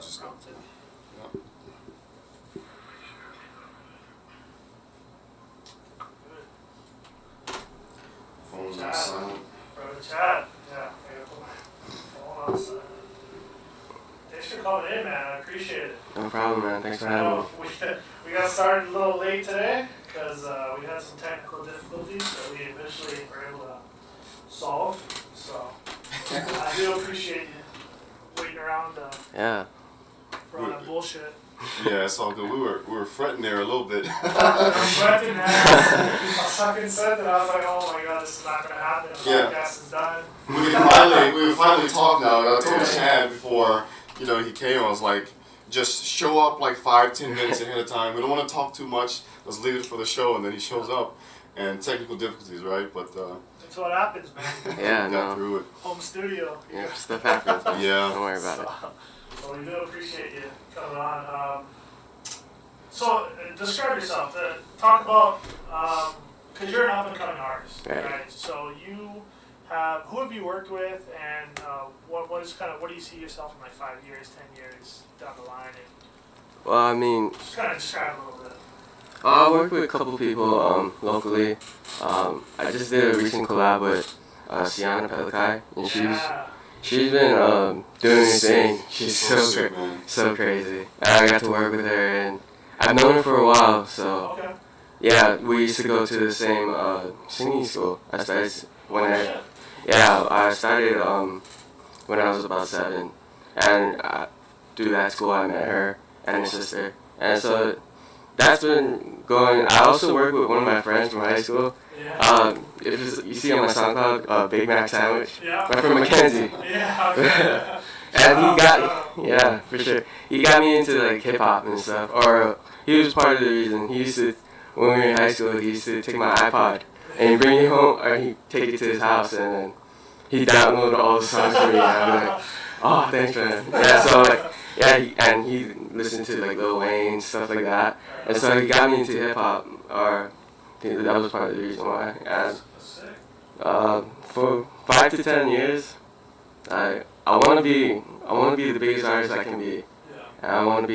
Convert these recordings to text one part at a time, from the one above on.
which is good. Yeah. Phone's on silent. Brother Chad. Yeah, I gotta put my phone on silent. Thanks for coming in, man. I appreciate it. No problem, man. Thanks for having me. We got started a little late today because we had some technical difficulties that we eventually were able to solve. So I do appreciate you waiting around Yeah. for all that bullshit. Yeah, it's all good. We were fretting there a little bit. I was sweating, man. I fucking said that. I was like, oh my god, this is not going to happen. The podcast is done. We finally talk now. I told Chad before, he came, I was like, just show up like 5-10 minutes ahead of time. We don't want to talk too much. Let's leave it for the show. And then he shows up. And technical difficulties, right? But that's what happens, man. Yeah, got through it. Home studio. Yeah, stuff happens. Man. Yeah. Don't worry about it. So we do appreciate you coming on. So describe yourself. Talk about, because you're an up-and-coming artist, right? So who have you worked with, and what do you see yourself in like 5 years, 10 years down the line? And Well, I mean, just kind of describe a little bit. I work with a couple people locally. I just did a recent collab with Sienna Pelikai, and she's been doing her thing. She's so crazy. And I got to work with her, and I've known her for a while. So yeah, we used to go to the same singing school. I started when I was about 7, and through that school I met her and her sister, and so that's been going. I also work with one of my friends from high school. If you see on my SoundCloud, Big Mac Sandwich, I'm from Mackenzie. And for sure. He got me into like hip hop and stuff. Or he was part of the reason. He used to, when we were in high school, he used to take my iPod and he'd bring it home, or he'd take it to his house, and then he'd download all the songs for me. And I'd be like, oh, thanks, man. Yeah, so like, and he listened to like Lil Wayne, stuff like that. And so he got me into hip hop, or that was part of the reason why. And for 5 to 10 years, I want to be the biggest artist I can be. And I want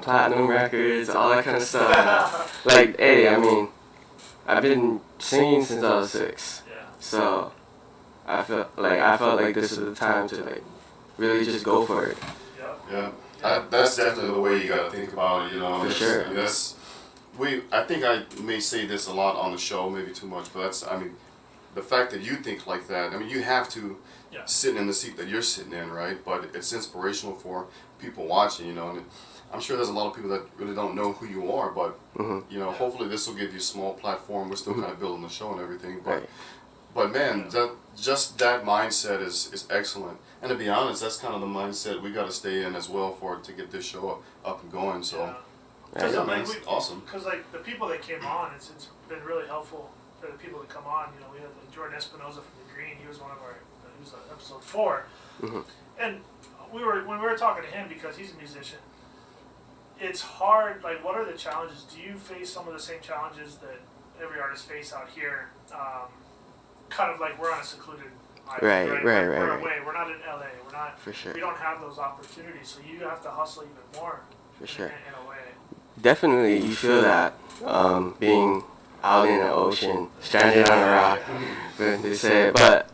platinum records, all that kind of stuff. Like, hey, I mean, I've been singing since I was 6. So I felt like this was the time to like really just go for it. Yeah, that's definitely the way you gotta think about it. For sure. I think I may say this a lot on the show, maybe too much, but the fact that you think like that. I mean, you have to sit in the seat that you're sitting in, right? But it's inspirational for people watching, And I'm sure there's a lot of people that really don't know who you are, but hopefully this will give you a small platform. We're still kind of building the show and everything, but man, that mindset is excellent. And to be honest, that's kind of the mindset we got to stay in as well to get this show up and going. So, it's awesome. Because like the people that came on, it's been really helpful for the people that come on. We had like Jordan Espinoza from The Green. He was he was episode 4, and when we were talking to him, because he's a musician. It's hard. Like, what are the challenges? Do you face some of the same challenges that every artist face out here? Kind of like we're on a secluded island, right. We're away. We're not in LA. We're not. For sure. We don't have those opportunities, so you have to hustle even more. For sure. In a way. Definitely, you feel that being out in the ocean, stranded on a rock, they say. But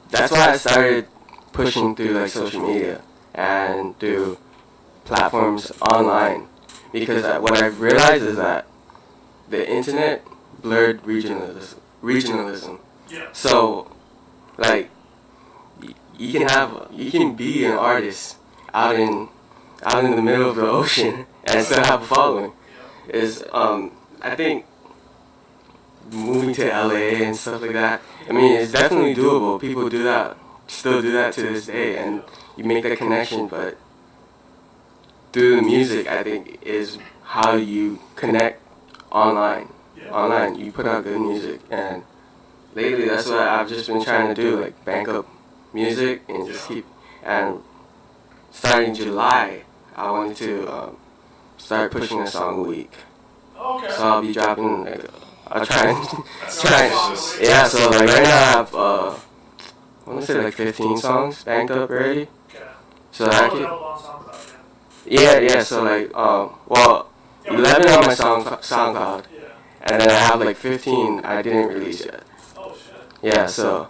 that's why I started pushing through like social media and through platforms online, because what I've realized is that the internet blurred regionalism. So, like, you can be an artist out in the middle of the ocean and still have a following. I think moving to LA and stuff like that. I mean, it's definitely doable. People still do that to this day, and you make that connection. But through the music, I think, is how you connect online. Online, you put out good music, and lately that's what I've just been trying to do, like bank up music and just keep. And starting July, I wanted to start pushing a song a week. Okay. So I'll be dropping like I'll try. Yeah. So like right now I have I want to say like 15 songs banked up already. So I can. Available on SoundCloud, yeah. Yeah. So like, well, 11 on my SoundCloud, Yeah. and then I have like 15 I didn't release yet. Oh shit. Yeah. So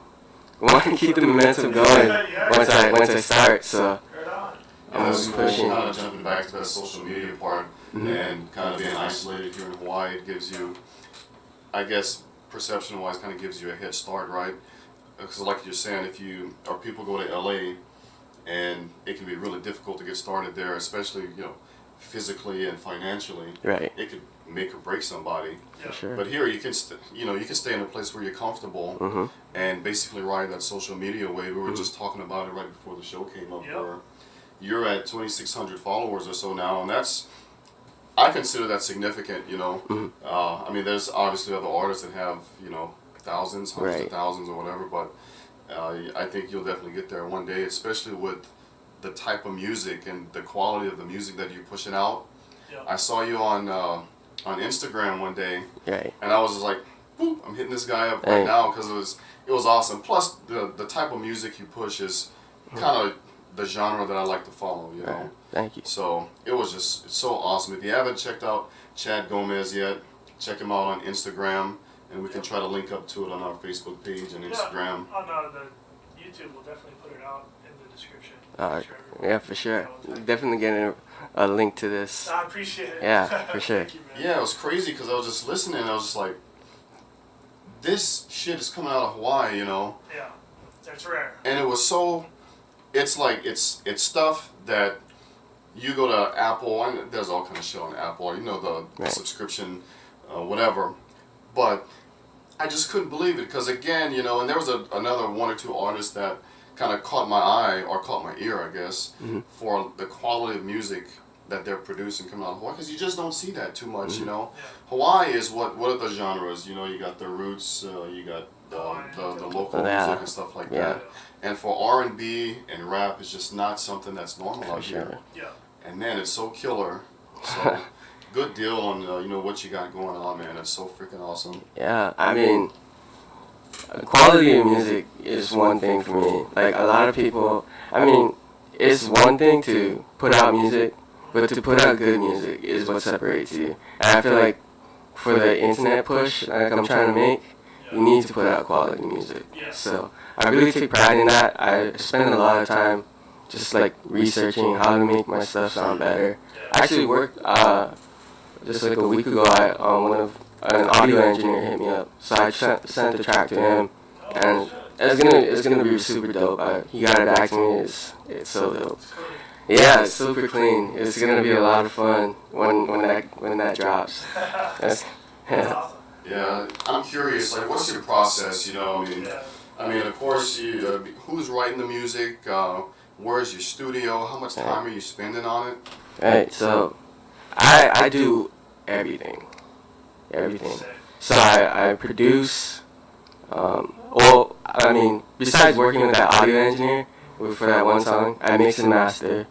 I want to keep the momentum going once I start. So Right on. Yeah, that's cool. pushing. Kind of jumping back to that social media part and kind of being isolated here in Hawaii, it gives you, I guess, perception-wise, kind of gives you a head start, right? Because like you're saying, if you or people go to LA, and it can be really difficult to get started there, especially physically and financially. Right. It could make or break somebody. Yeah. For sure. But here you can you can stay in a place where you're comfortable and basically ride that social media wave. We were just talking about it right before the show came up, Yep. where you're at 2,600 followers or so now, and I consider that significant. I mean, there's obviously other artists that have thousands, hundreds of thousands or whatever, but I think you'll definitely get there one day, especially with the type of music and the quality of the music that you're pushing out. Yeah. I saw you on Instagram one day, Right. and I was just like, "Boop, I'm hitting this guy up right now," because it was awesome. Plus, the type of music you push is kind of the genre that I like to follow, Right. Thank you. So it's so awesome. If you haven't checked out Chad Gomes yet, check him out on Instagram, and we can try to link up to it on our Facebook page and Instagram. On the YouTube, we'll definitely put it out in the description. Yeah, for sure. Definitely getting a link to this. I appreciate it. Yeah, for sure. Thank you, man. Yeah, it was crazy because I was just listening, and I was just like, this shit is coming out of Hawaii, Yeah, it's rare. And it was so, it's like, it's stuff that you go to Apple, and there's all kind of shit on Apple, the subscription, whatever, but I just couldn't believe it because again, and there was another one or two artists that kind of caught my eye, or caught my ear, I guess, for the quality of music that they're producing coming out of Hawaii, because you just don't see that too much, Yeah. Hawaii is what are the genres, you got the roots, you got the local music and stuff like that. And for R&B and rap, it's just not something that's normal out here. Yeah. And man, it's so killer. So good deal on what you got going on, man. It's so freaking awesome. Yeah, I mean, quality of music is one thing for me. Like a lot of people, I mean, it's one thing to put out music, but to put out good music is what separates you. And I feel like for the internet push, like I'm trying to make, you need to put out quality music. So I really take pride in that. I spend a lot of time just like researching how to make my stuff sound better. I actually worked just like a week ago. An audio engineer hit me up, so I sent the track to him, and it's gonna be super dope. He got it back to me. It's so dope. Yeah, it's super clean. It's gonna be a lot of fun when that drops. Yeah, I'm curious. Like, what's your process? I mean, of course, who's writing the music? Where's your studio? How much time are you spending on it? Right. So, I do everything. So I produce. Besides working with that audio engineer for that one song, I mix and master.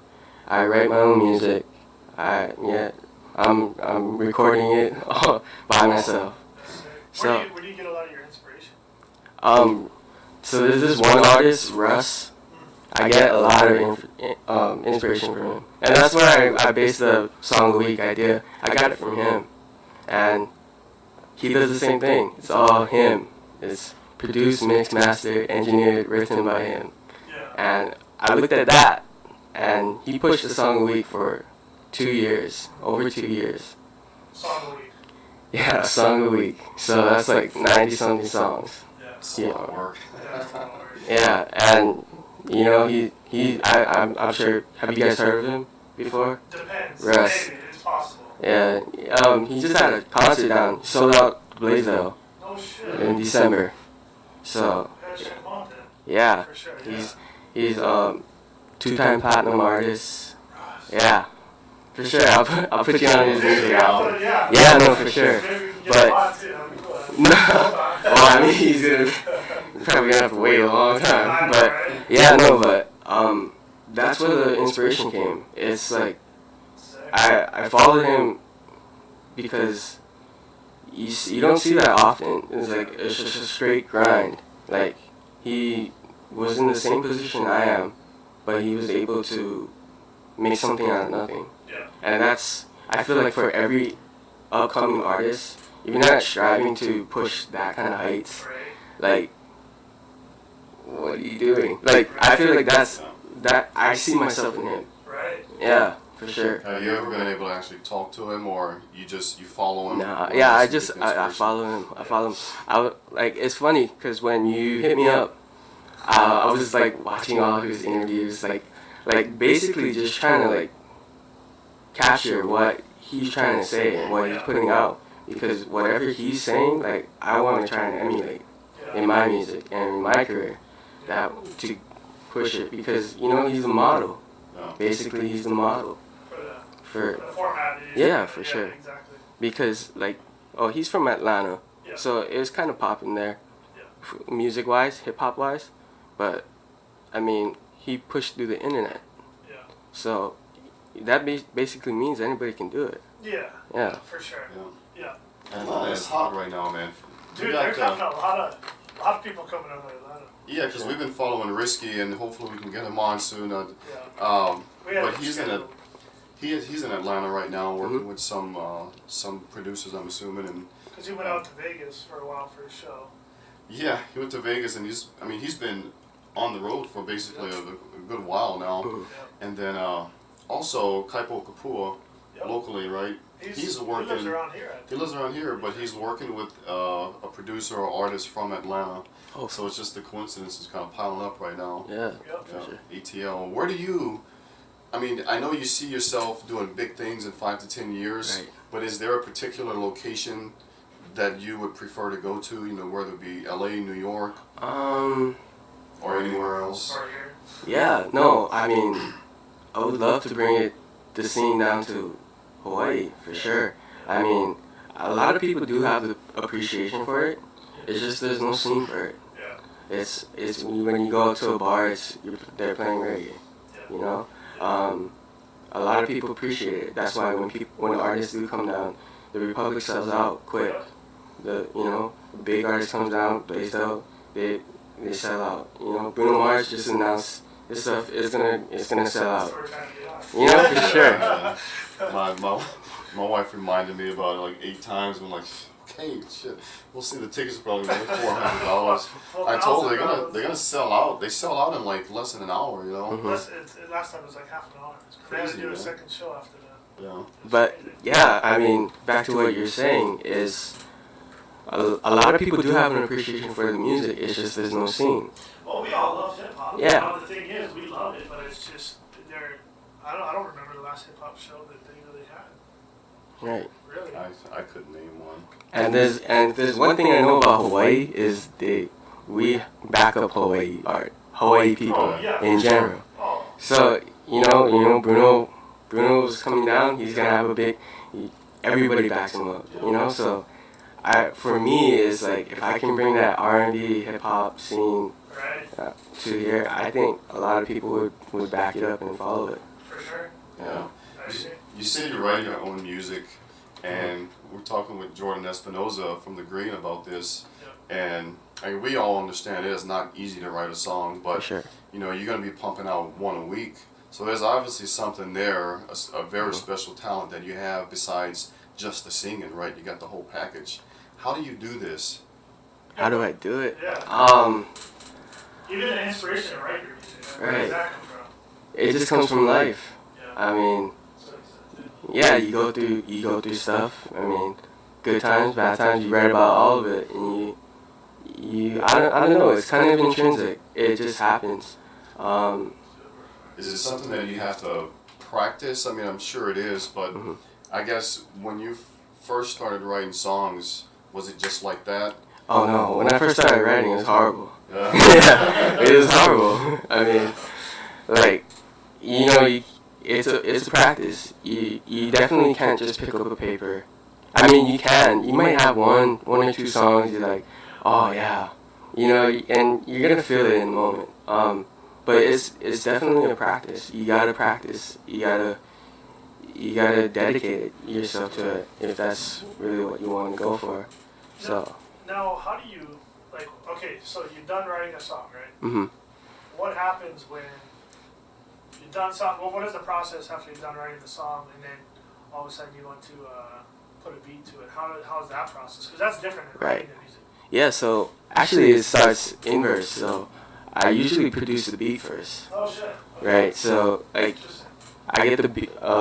I write my own music. I'm recording it all by myself. Where do you get a lot of your inspiration? So there's this one artist, Russ. I get a lot of inspiration from him, and that's where I based the song of the week idea. I got it from him, and he does the same thing. It's all him. It's produced, mixed, mastered, engineered, written by him. And I looked at that, and he pushed the song of the week for 2 years, over 2 years. Song of the week. Yeah, song of the week. So that's like 90-something songs. It's a lot of work. Yeah, and I'm sure. Have you guys heard of him before? Depends. Russ. Maybe. It's possible. Yeah, he just had a concert down. He sold out Blaisdell Oh shit. in December. So Gotta check him out then. yeah, For sure. he's 2-time platinum artist. Yeah, for sure. I'll put you on his music album. Yeah, no, for sure. Maybe we can get But- a lot too. That'd be cool. No, well, I mean he's probably gonna have to wait a long time. But yeah, no, but that's where the inspiration came. It's like I followed him because you don't see that often. It's just a straight grind. Like he was in the same position I am, but he was able to make something out of nothing. Yeah. And that's, I feel like for every upcoming artist, if you're not striving to push that kind of heights, Right. like, what are you doing? Like, I feel like that I see myself in him. Right. Yeah, for sure. Have you ever been able to actually talk to him, or you follow him? Nah, Or yeah, just get the I inspiration? follow him. Like, it's funny because when you hit me up, I was like watching all of his interviews, like basically just trying to like capture what he's trying to say and what he's putting out, because whatever he's saying, like, I want to try and emulate in my music and in my career, that to push it, because he's a model. Yeah. Basically, he's the model For the format. Yeah, for sure. Exactly. Because like, he's from Atlanta, Yeah. so it was kind of popping there, Yeah. music wise, hip hop wise, but I mean, he pushed through the internet, Yeah. so that basically means anybody can do it. Yeah. Yeah. For sure. Yeah. Yeah. Atlanta is hot right now, man. Dude, there's a lot of people coming out of Atlanta. Yeah, because we've been following Risky, and hopefully we can get him on soon. Yeah. But he's in Atlanta right now, working Mm-hmm. with some producers, I'm assuming, and Because he went out to Vegas for a while for a show. yeah, he went to Vegas, and he's been on the road for basically a good while now. Mhm. Yeah. And then also Kaipo Kapua, Yep. locally, right? He's working. He lives around here. I He think. lives around here, but he's working with a producer or artist from Atlanta. Oh, So it's just the coincidences kind of piling up right now. yeah, Yep. for sure. ATL. Where do you? I mean, I know you see yourself doing big things in 5 to 10 years, Right. but is there a particular location that you would prefer to go to? Whether it be LA, New York, or anywhere else? Or here. Yeah, no, I mean, I would love to bring the scene down to Hawaii, for sure. I mean, a lot of people do have the appreciation for it. It's just there's no scene for it. Yeah. It's when you go out to a bar, they're playing reggae, Yeah. you know. A lot of people appreciate it. That's why when artists do come down, the Republic sells out quick. The big artist comes down, they sell out. Bruno Mars just announced this stuff is gonna sell out. So we're trying to get on. For sure. My wife reminded me about it like 8 times. I'm like, okay, shit. We'll see. The tickets are probably like $400. I told her they're gonna sell out. They sell out in like less than an hour. Mhm. Last time it was like half an hour. They had to do a second show after that. Yeah. But yeah, I mean, back to what you're saying is a lot of people do have an appreciation for the music. It's just there's no scene. Well, we all love hip hop. Yeah. The thing is, we love it, but it's just I don't remember the last hip hop show that they really had. Right. Really. I couldn't name one. And there's one thing I know about Hawaii is we back up Hawaii people Oh, yeah, in for sure. general. Oh. So Bruno's coming down. He's gonna have everybody backs him up. So for me it's like if I can bring that R&B hip hop scene Right. to here, I think a lot of people would back it up and follow it. For sure. Yeah. I see. You said you write your own music, and we're talking with Jordan Espinoza from The Green about this. And I mean, we all understand it is not easy to write a song, For but sure. you're going to be pumping out one a week. So there's obviously something there, a very special talent that you have besides just the singing, right? You got the whole package. How do you do this? How do I do it? Yeah. Even the inspiration to write your music. Where Right. does that come from? It just comes from life. Yeah. I mean, yeah, you go through stuff. I mean, good times, bad times. You write about all of it, and I don't know. It's kind of intrinsic. It just happens. Is it something that you have to practice? I mean, I'm sure it is, but I guess when you first started writing songs, was it just like that? Oh no! When I first started writing, it was horrible. Yeah. Yeah, it was horrible. I mean, like, it's a practice. You definitely can't just pick up a paper. I mean, you can. You might have one or two songs. You're like, oh yeah, and you're gonna feel it in the moment. But it's definitely a practice. You gotta practice. You gotta dedicate yourself to it if that's really what you want to go for. So. Now, how do you, okay, so you're done writing a song, right? Mhm. What happens when you've done something. Well, what is the process after you've done writing the song, and then all of a sudden you want to put a beat to it? How is that process? Because that's different than writing the music. Yeah, so actually it starts inverse. So I usually produce the beat first. Oh shit. Okay. Right. So like I get the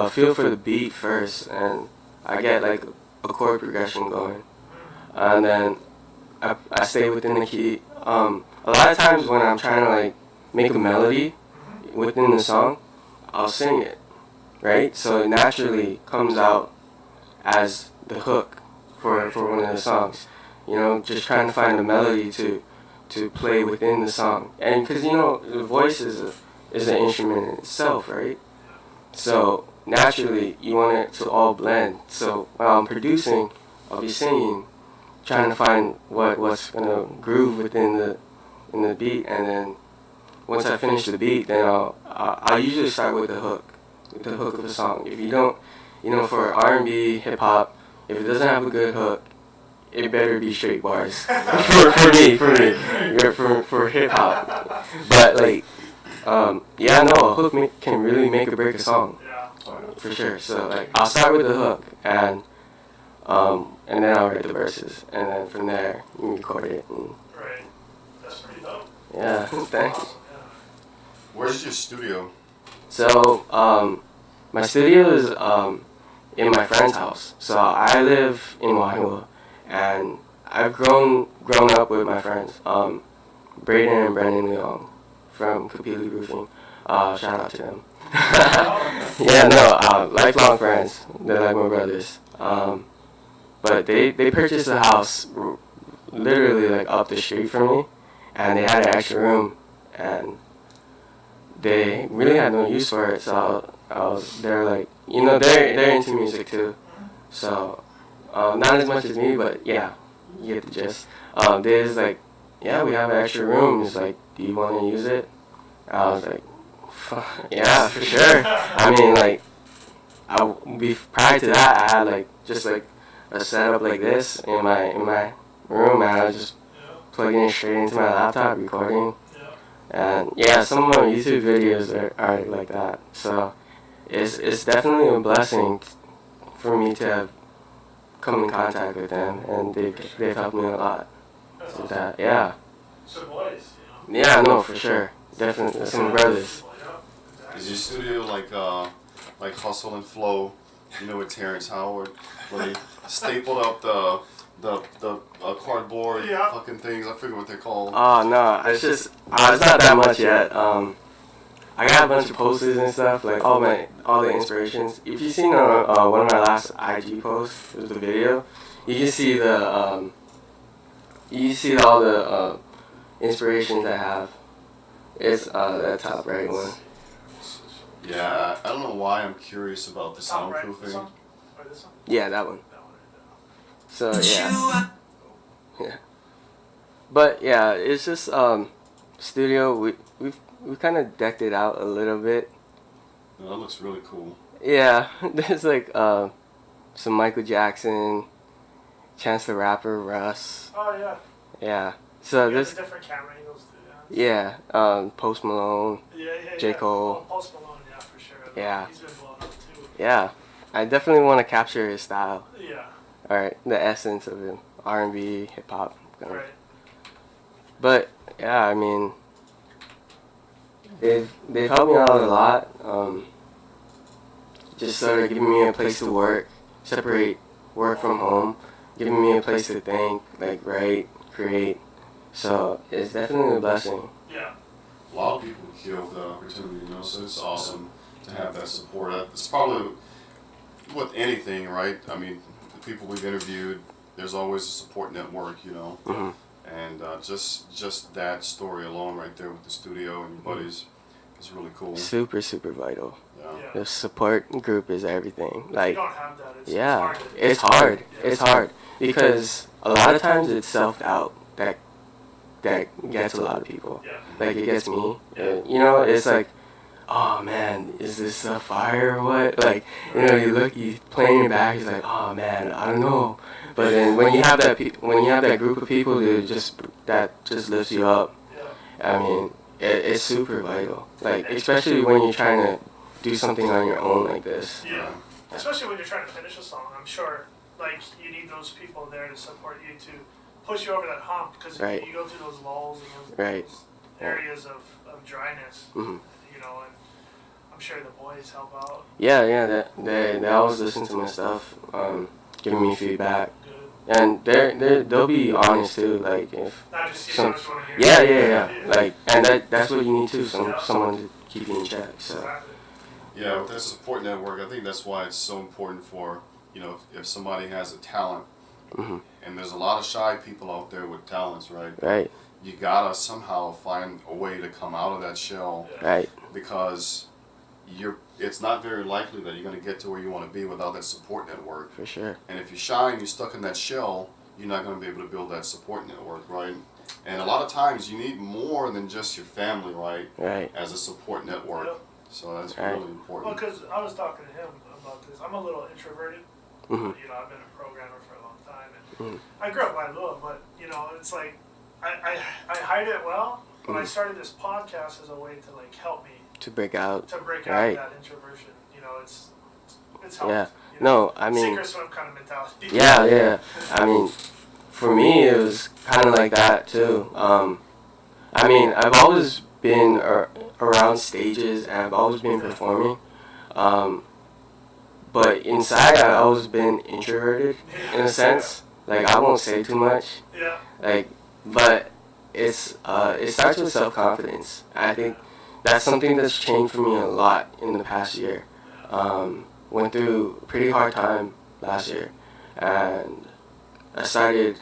feel for the beat first, and I get like a chord progression going, and then I stay within the key. A lot of times when I'm trying to like make a melody within the song, I'll sing it, right? So it naturally comes out as the hook for one of the songs. You know, just trying to find a melody to play within the song, and because the voice is an instrument in itself, right? So naturally you want it to all blend. So while I'm producing, I'll be singing, trying to find what's gonna groove within the beat, and then once I finish the beat, then I'll usually start with the hook of the song. If you don't, for R&B, hip hop, if it doesn't have a good hook, it better be straight bars. for hip hop. But like, a hook can really make or break a song. Yeah. For sure. So like, I'll start with the hook, and then I'll write the verses, and then from there you record it. Right. That's pretty dope. Yeah. Thanks. Awesome. Yeah. Where's your studio? So my studio is in my friend's house. So I live in Waiwa, and I've grown up with my friends, Braden and Brendan Leong from Kapili Roofing. Shout out to them. Lifelong friends. They're like my brothers. But they purchased a house literally like up the street from me, and they had an extra room, and they really had no use for it. So they're like, they're into music too. So not as much as me, but yeah, you get the gist. There's like, yeah, we have an extra room. It's like, do you want to use it? I was like, yeah, for sure. I mean, like, prior to that, I had like just like a setup like this in my room, and I was just plugging it straight into my laptop, recording. And yeah, some of my YouTube videos are like that. So it's definitely a blessing for me to have come in contact with them, and they've helped me a lot with that. Yeah. So boys, Yeah, no, for sure. Definitely some brothers. Is your studio like Hustle and Flow, with Terrence Howard, where they stapled up the cardboard fucking things? I forget what they're called. Oh no, it's not that much yet. I got a bunch of posters and stuff, like all the inspirations. If you've seen one of my last IG posts, it was the video, you can see all the inspirations I have. It's that top right one. Yeah, I don't know why I'm curious about the soundproofing. Right, this one? Or this one? Yeah, that one. That one right So yeah. But yeah, it's just studio. We kind of decked it out a little bit. No, that looks really cool. Yeah, there's like some Michael Jackson, Chance the Rapper, Russ. Oh yeah. Yeah. So You there's have the different camera angles too. Yeah. Post Malone. Yeah. J. Cole. Oh, Post Malone, yeah, for sure. Yeah. He's been blown up too. Yeah, I definitely want to capture his style. Yeah. All right, the essence of him, R&B, hip hop. Right. But yeah, I mean, they've helped me out a lot. Just sort of giving me a place to work, separate work from home, giving me a place to think, like write, create. So it's definitely a blessing. Yeah. A lot of people give the opportunity, so it's awesome to have that support. It's probably with anything, right? I mean, the people we've interviewed, there's always a support network, Mm-hmm. And just that story alone right there with the studio and your buddies is really cool. Super vital. Yeah. The support group is everything. If Like, you don't have that, it's hard. It's hard because a lot of times it's self-doubt that gets a lot of people. Yeah. Like it gets me. It's like, oh man, is this a fire or what? Like, you playing it back, it's like, oh man, I don't know. But then when you have that group of people that just lifts you up, Yeah. I mean, it's super vital. Like, especially when you're trying to do something on your own like this. Yeah. Especially when you're trying to finish a song, I'm sure, like, you need those people there to support you, to push you over that hump, because Right. you go through those lulls and those, Right. those areas of dryness, Mm-hmm. you know, and I'm sure the boys help out. Yeah, they always listen to my stuff, giving me feedback. Good. And they'll be honest too, like if Not just you some, know, just want to hear yeah, like, and that's what you need too, someone to keep you in check. So Exactly. Yeah, with that support network, I think that's why it's so important for, you know, if somebody has a talent, mm-hmm. and there's a lot of shy people out there with talents, right? Right, You gotta somehow find a way to come out of that shell, right, because it's not very likely that you're gonna get to where you want to be without that support network. for sure. And if you're shy and you're stuck in that shell, you're not gonna be able to build that support network, right? And a lot of times you need more than just your family, right? Right, As a support network. Yep. So that's Right. really Well, important. because I was talking to him about this. I'm a little introverted. mm-hmm. You know, I've been a programmer for a long time, and Mhm. I grew up by law, but you know, it's like I hide it well. But I Mhm. started this podcast as a way to like help me To break out. to break Right. out of that introversion. You know, it's helped. Yeah. You know? No, I mean, sink or swim kind of mentality. yeah. I mean, for me, it was kind of like that too. I mean, I've always been around stages and I've always been performing. But inside, I've always been introverted in a sense. Like, I won't say too much. Yeah. Like, but it starts with self-confidence. I think that's something that's changed for me a lot in the past year. Went through a pretty hard time last year, and I started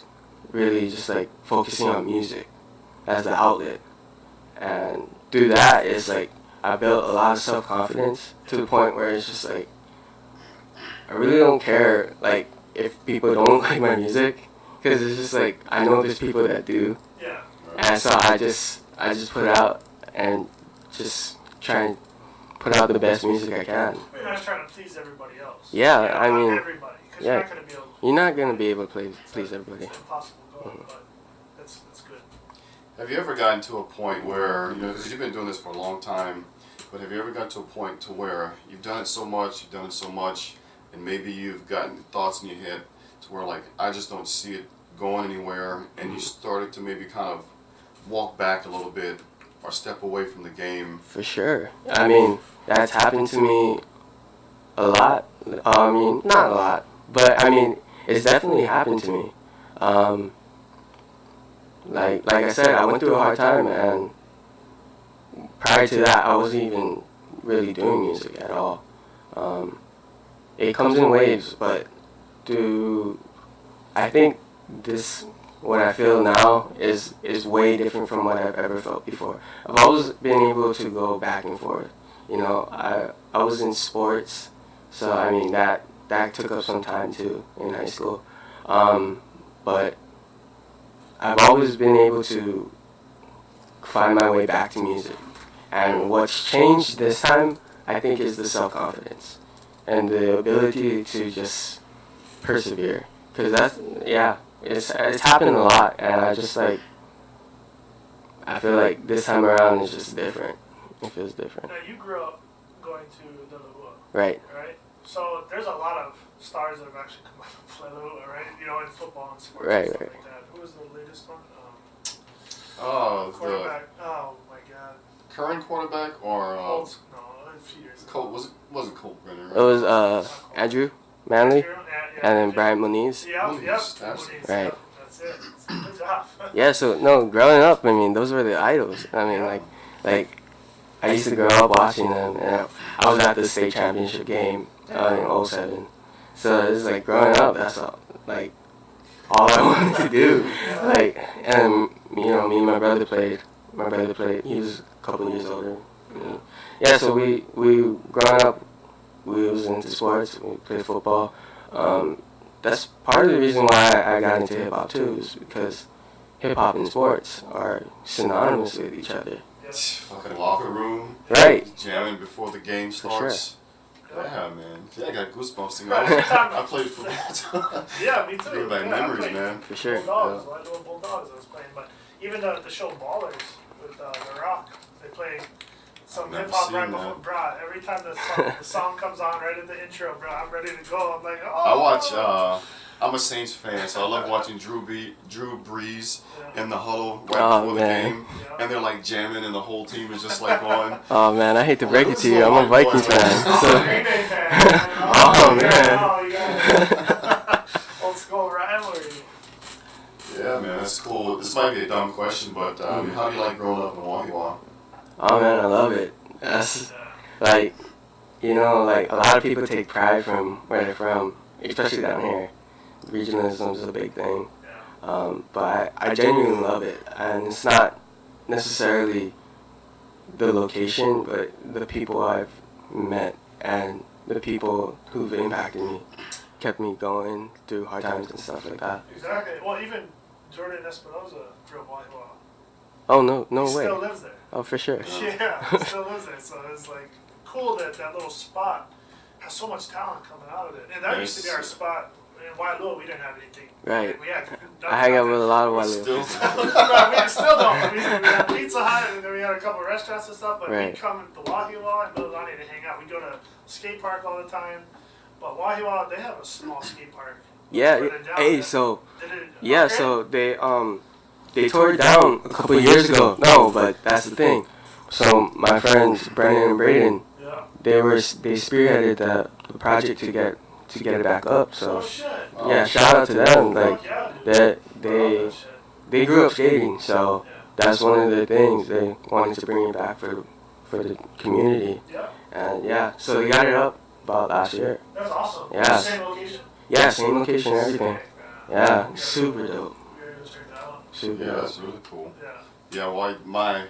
really just like focusing on music as the outlet. And through that, it's like I built a lot of self-confidence to the point where it's just like I really don't care like if people don't like my music, because it's just like I know there's people that do, Yeah. and so I just put it out and just try and put out the best music I can. We're not trying to please everybody else. Yeah, You know, I not mean, everybody, because yeah. you're not going to be able. You're not gonna be able to please everybody. It's an impossible goal, but that's good. Have you ever gotten to a point where, you know, because you've been doing this for a long time, but have you ever gotten to a point to where you've done it so much, and maybe you've gotten thoughts in your head to where like, I just don't see it going anywhere, and you started to maybe kind of walk back a little bit or step away from the game? For sure. I mean, that's happened to me a lot. I mean, not a lot, but I mean, it's definitely happened to me. Like I said, I went through a hard time, and prior to that, I wasn't even really doing music at all. It comes in waves, but I think what I feel now is way different from what I've ever felt before. I've always been able to go back and forth. You know, I was in sports, so I mean that took up some time too in high school. But I've always been able to find my way back to music. And what's changed this time, I think, is the self-confidence and the ability to just persevere. Because it's happened a lot, and I feel like this time around is just different. It feels different. Now, you grew up going to the Lua, Right. right? So there's a lot of stars that have actually come out of play Lua, right? You know, in football and sports Right, and stuff right. like that. Who was the latest one? Oh, the Quarterback. Oh my God. current quarterback or No, a few years ago. Colt? Wasn't Colt Brenner? Right? It was Andrew Manley, Yeah, and then Brian Moniz. Yep, Moniz, yep. absolutely. Moniz, Right. yep, that's it. Good job. Yeah, so no, growing up, I mean, those were the idols. I mean, like I used to grow up watching them, and I was at the state championship game in '07. So it's like growing up, that's all I wanted to do. Like, and you know, me and my brother played. My brother played. He was a couple years older than me. Yeah, so we growing up, we was into sports. We played football. That's part of the reason why I got into hip hop too, is because hip hop and sports are synonymous with each other. Fucking locker room. Right. Jamming before the game For starts. sure. Yeah, man. Yeah, I got goosebumps. Thinking I played football. Yeah, me too. Bring back Yeah, I memories, played man. For sure. Bulldogs. I was playing, but even the show Ballers with The Rock. They play some Never hip hop seen right that. before, bro. Every time the song comes on right in the intro, bro, I'm ready to go. I'm like, oh. I watch. I'm a Saints fan, so I love watching Drew Brees in the huddle right before the game, and they're like jamming, and the whole team is just like going. Oh man, I hate to break it to you. I'm a Vikings fan. I'm a Green Bay fan. Oh man. Oh, yeah. Old school rivalry. Yeah, man, that's cool. This might be a dumb question, but how do you like growing up in Wahiawa? Oh man, I love it. That's like, you know, like a lot of people take pride from where they're from, especially down here. Regionalism is a big thing, but I genuinely love it, and it's not necessarily the location, but the people I've met and the people who've impacted me, kept me going through hard times and stuff like that. Exactly. Well, even Jordan Espinoza from Wahiawa. Oh no He way. still lives there. Oh for sure. Yeah, he still lives there. So it's like cool that that little spot has so much talent coming out of it. And that used to be our spot. In Waialua, we didn't have anything. Right. We had I hang out with a lot of Still, Waialua. we still don't. We had Pizza Hut, and then we had a couple of restaurants and stuff. But we'd come to Wahiawa and Mililani to hang out. We'd go to skate park all the time. But Wahiawa, they have a small skate park. Yeah. Hey, so yeah, okay. so they tore it down a couple of years ago. No, but that's the thing. So my friends Brandon and Braden, Yeah. they spearheaded the project to get it back up. So Oh shit. yeah, shout out to them. Like Yeah, dude. they grew up skating, so Yeah. that's one of the things they wanted to bring it back for the community. Yeah. And yeah, so they got it up about last year. That's awesome. Yeah. Same location. Yeah, same location, everything. Sick, Yeah, man. super dope. We're gonna check that out. Super yeah, dope. that's really cool. Yeah. Yeah, well, my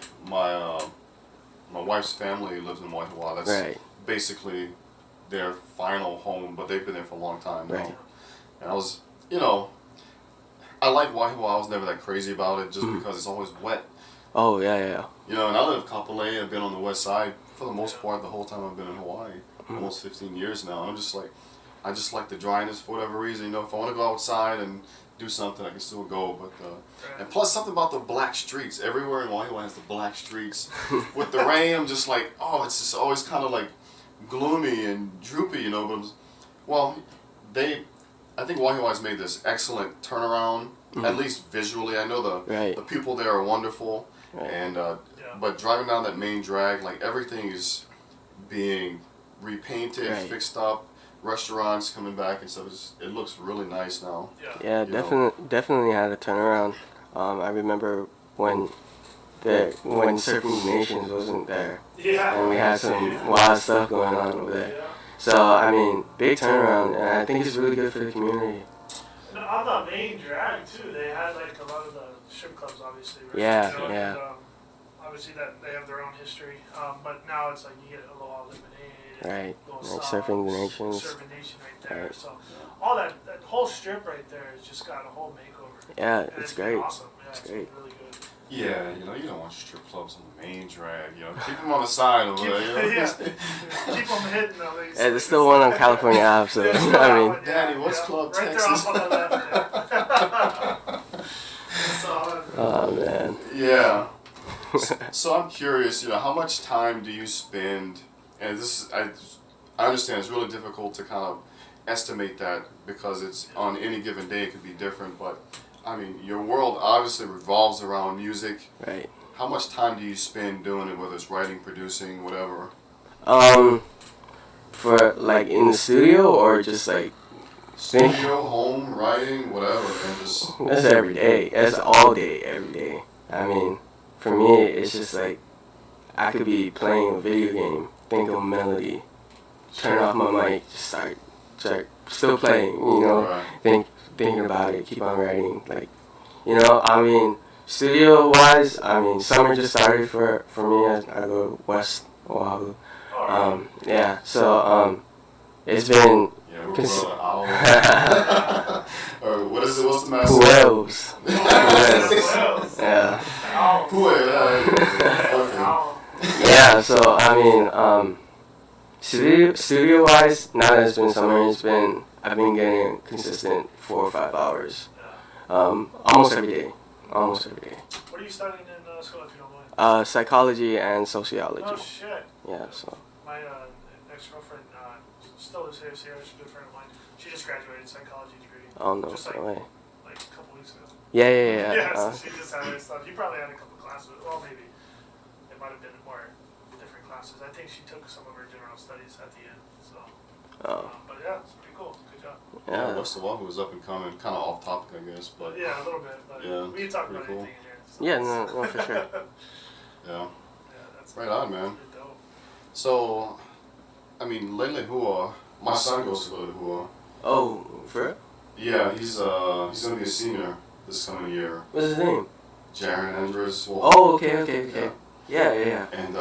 wife's family lives in Wahiawa. That's Right. basically their final home, but they've been there for a long time now. Right. And I was, I like Wahiawa. I was never that crazy about it just because it's always wet. Oh yeah. And I live in Kapolei. I've been on the west side for the most part the whole time I've been in Hawaii, almost 15 years now. And I'm just like, I just like the dryness for whatever reason. If I want to go outside and do something, I can still go. But and plus something about the black streets. Everywhere in Wahiawa has the black streets. With the rain, I'm just like, oh, it's just always kind of like gloomy and droopy, But I think Wahiawa has made this excellent turnaround, at least visually. I know the people there are wonderful, and but driving down that main drag, like everything is being repainted, fixed up, restaurants coming back and stuff. It looks really nice now. Yeah, definitely had a turnaround. I remember when Surfing Nations wasn't there, and we had some wild stuff going on over there. Yeah. So I mean, big turnaround, and I think it's really good for the community. And on the main drag too, they had like a lot of the strip clubs, obviously. Right? Yeah, and, yeah. obviously that they have their own history, but now it's like you get Aloha Lemonade, Right, Little like Sauce, Surfing the Nations. Surfing Nation right there. Right. So all that whole strip right there has just got a whole makeover. Yeah, And it's been great. Awesome. Yeah, It's it's great. been really good. Yeah, you don't want strip clubs on the main drag. Keep them on the side over there. Yeah. Keep them hidden at least. Yeah, there's still one on California Ave, so There's still I that mean, one, Daddy, what's Club right Texas? there off on the left. So, oh man. Yeah. So I'm curious, how much time do you spend? And I understand it's really difficult to kind of estimate that because it's on any given day it could be different. But I mean, your world obviously revolves around music. Right. How much time do you spend doing it, whether it's writing, producing, whatever? For like in the studio or just like Studio, home, writing, whatever, and just. that's every day. That's all day, every day. I mean, for me, it's just like I could be playing a video game, think of a melody, turn off my mic, just start still playing. Right. Thinking about it, keep on writing. Like, I mean, studio wise, I mean, summer just started for me. I go west Oahu. Yeah, so it's been. Yeah, we're brother Owl. Or what is it? What's the master? Puels. Yeah. Yeah, so I mean, studio wise, now that it's been summer, I've been getting consistent 4 or 5 hours, almost every day. What are you studying in school, if you don't mind? Psychology and sociology. Oh shit. Yeah, so. My ex-girlfriend still lives here. She's a good friend of mine. She just graduated psychology degree. Oh no, just no way. Like a couple weeks ago. Yeah. Yeah, so she just had her stuff. You probably had a couple classes. Well, maybe it might have been more different classes. I think she took some of her general studies at the end. So. But yeah, it's pretty cool. Good job. Yeah, West of Wahoo was up and coming, kind of off topic, I guess, but Yeah, a little bit. But yeah, we can talk about cool. anything in here. So Yeah, no, for sure. Yeah, that's right on, man. pretty dope. So, I mean, Lele Hua, my son goes to Lele Hua. Oh, for real? Yeah, he's gonna be a senior this coming year. What's his name? Jaron Andrews. Oh, okay. Yeah. And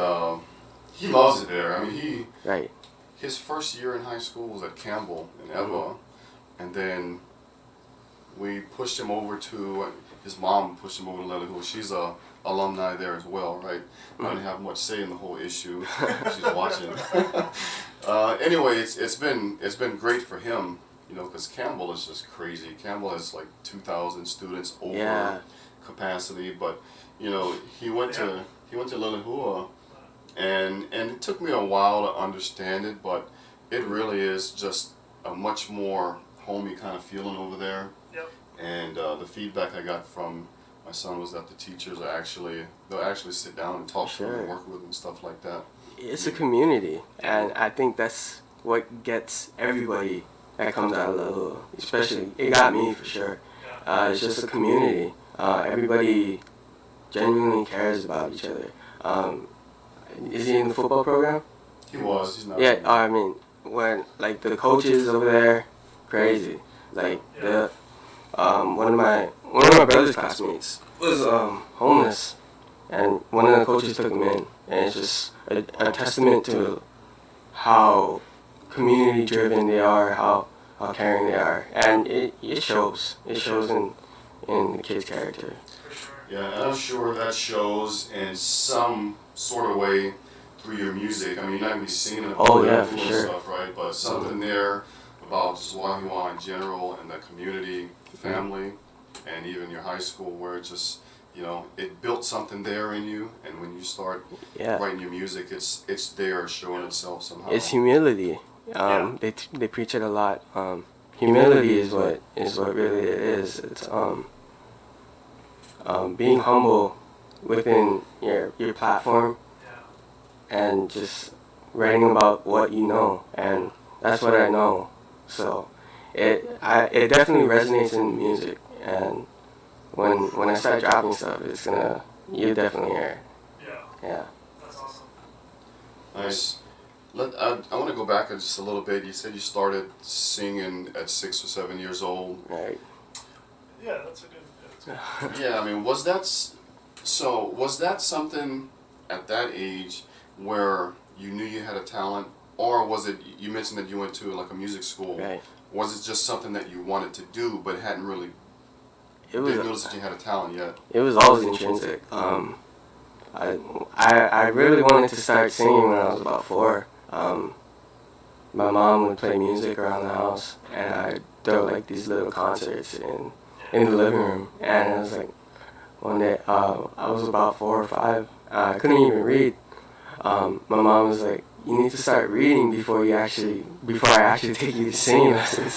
he loves it there. I mean, Right. his first year in high school was at Campbell in Eva, and then we pushed him over to his mom pushed him over to Lele Hua. She's a alumni there as well, right? I didn't have much say in the whole issue. She's watching. Anyway, it's been great for him, you know, because Campbell is just crazy. Campbell has like 2,000 students over capacity, but you know he went to Lele Hua, and it took me a while to understand it, but it really is just a much more homey kind of feeling over there. Yep. And the feedback I got from my son was that the teachers they'll actually sit down and talk to him and work with him and stuff like that. It's a community, and I think that's what gets everybody that comes out of Lele, especially, it got me for sure. It's just a community. Everybody genuinely cares about each other. Is he in the football program? He was. He's not. Yeah, I mean, when, like, the coaches over there, crazy. Like, one of my brother's classmates was homeless, and one of the coaches took him in, and it's just a testament to how community driven they are, how caring they are, and it shows. It shows in the kid's character. Yeah, and I'm sure that shows in some sort of way through your music. I mean, you're not gonna be singing about for sure. stuff, right? But something there about just Wahiwa in general and the community, family, and even your high school, where it just, you know, it built something there in you, and when you start writing your music, it's there showing itself somehow. It's humility. They preach it a lot. Humility is what really it is. It's being humble within your platform, and just writing about what you know, and that's what I know. So it definitely resonates in music, and when I start dropping stuff, you'll definitely hear it. Yeah. That's awesome. Nice. I want to go back just a little bit. You said you started singing at 6 or 7 years old. Right. Yeah, that's a good. Yeah, I mean, was that something at that age where you knew you had a talent, or was it, you mentioned that you went to like a music school. Right. Was it just something that you wanted to do but hadn't really didn't notice that you had a talent yet? It was always intrinsic. I really wanted to start singing when I was about 4. My mom would play music around the house, and I'd throw like these little concerts in the living room. And it was like one day, I was about 4 or 5. I couldn't even read. My mom was like, "You need to start reading before I actually take you to singing lessons."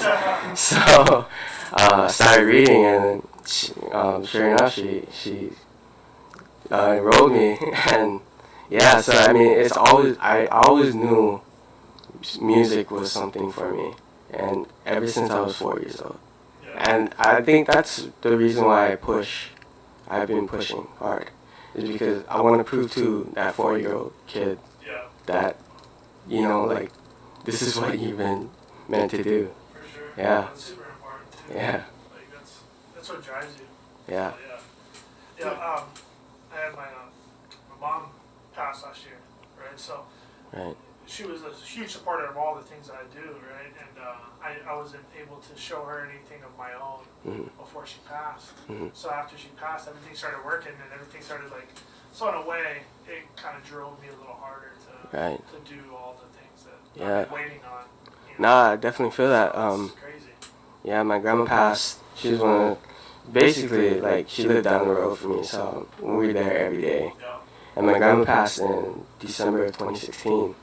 So I started reading, and sure enough, she enrolled me, and yeah. So I mean, I always knew music was something for me, and ever since I was 4 years old. And I think that's the reason why I've been pushing hard, is because I want to prove to that 4-year-old kid that, you know, like, this is what you've been meant to do. For sure. Yeah. That's super important too. Yeah. Like that's what drives you. Yeah. I had my mom passed last year, right? So Right. she was a huge supporter of all the things that I do, right? And I wasn't able to show her anything of my own before she passed. So after she passed, everything started working, and everything started like. So in a way, it kind of drove me a little harder to do all the things that I've been waiting on. You know? Nah, I definitely feel that. So it's crazy. Yeah, my grandma passed. She was one of basically, like, she lived down the road from me, so we were there every day. Yeah. And my grandma passed in December of 2016,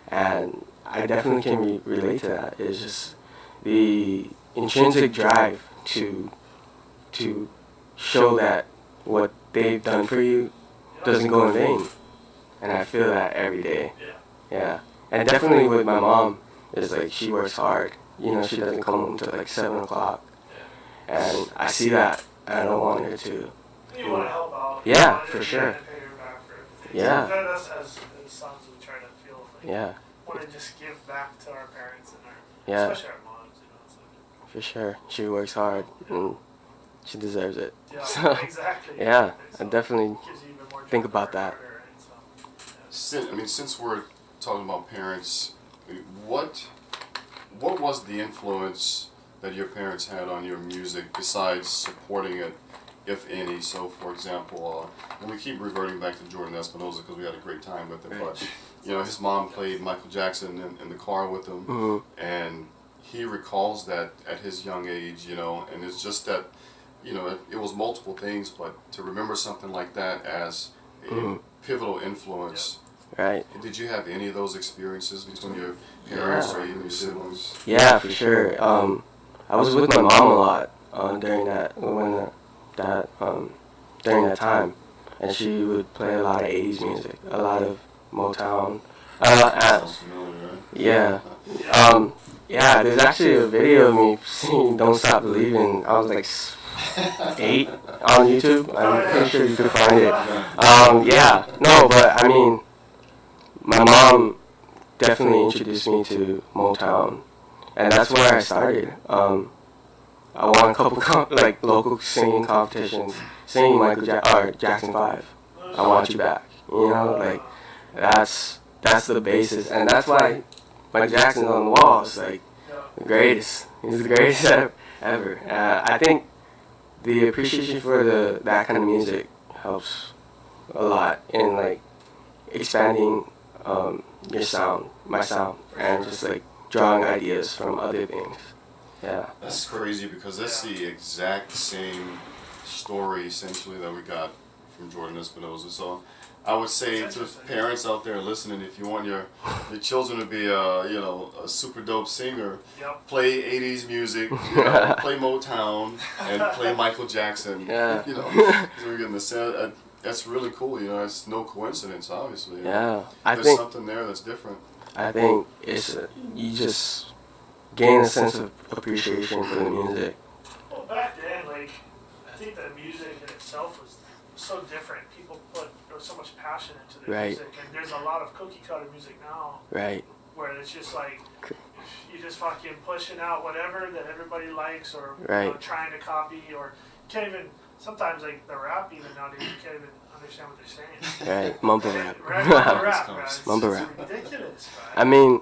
and I definitely can relate to that. It's just the intrinsic drive to show that what they've done for you doesn't go in vain, and I feel that every day. Yeah, and definitely with my mom, it's like she works hard. You know, she doesn't come home until like 7 o'clock, and I see that. And I don't want her to. You want to help out. Yeah, for sure. Yeah. That's as sons we try to feel like. Yeah. Want to just give back to our parents and Yeah. especially our moms. You know, it's like, For sure, she works hard and she deserves it. yeah, So, exactly. yeah, So I definitely gives you even more think joy about to work that. harder, right? So, Since we're talking about parents, what was the influence that your parents had on your music besides supporting it, if any? So, for example, and we keep reverting back to Jordan Espinosa because we had a great time with him, but you know, his mom played Michael Jackson in the car with him, and he recalls that at his young age, you know, and it's just that, you know, it was multiple things, but to remember something like that as a pivotal influence. Right. Did you have any of those experiences between your parents or even your siblings? Yeah, for sure. I was with my mom a lot during that during that time, and she would play a lot of 80s music, a lot of Motown. Sounds familiar, right? Yeah. Yeah, there's actually a video of me singing "Don't Stop Believing." I was like 8 on YouTube. I'm pretty sure you could find it. Yeah. No, but I mean, my mom definitely introduced me to Motown, and that's where I started. I won a couple local singing competitions, singing Jackson 5. I Want You Back. You know, like that's the basis, and that's why Mike Jackson's on the wall. It's like the greatest. He's the greatest ever. I think the appreciation for that kind of music helps a lot in like expanding your sound, my sound, and just like drawing ideas from other things. Yeah. That's crazy because that's the exact same story essentially that we got from Jordan Espinosa. So I would say to parents out there listening, if you want your children to be a super dope singer, play 80s music, play Motown, and play Michael Jackson. Yeah. You know, so we're getting the that's really cool. You know, it's no coincidence, obviously. Yeah. There's something there that's different. I think it's you just gain a sense of appreciation for the music. Well, back then, like, I think the music in itself was so different. People there was so much passion into their music, and there's a lot of cookie cutter music now. Right. Where it's just like you just fucking pushing out whatever that everybody likes, or trying to copy, or can't even. Sometimes like the rap even nowadays, you can't even understand what they're saying. Right. Mumble rap. Mumble rap. Right? Mumble rap. It's ridiculous. Right? I mean,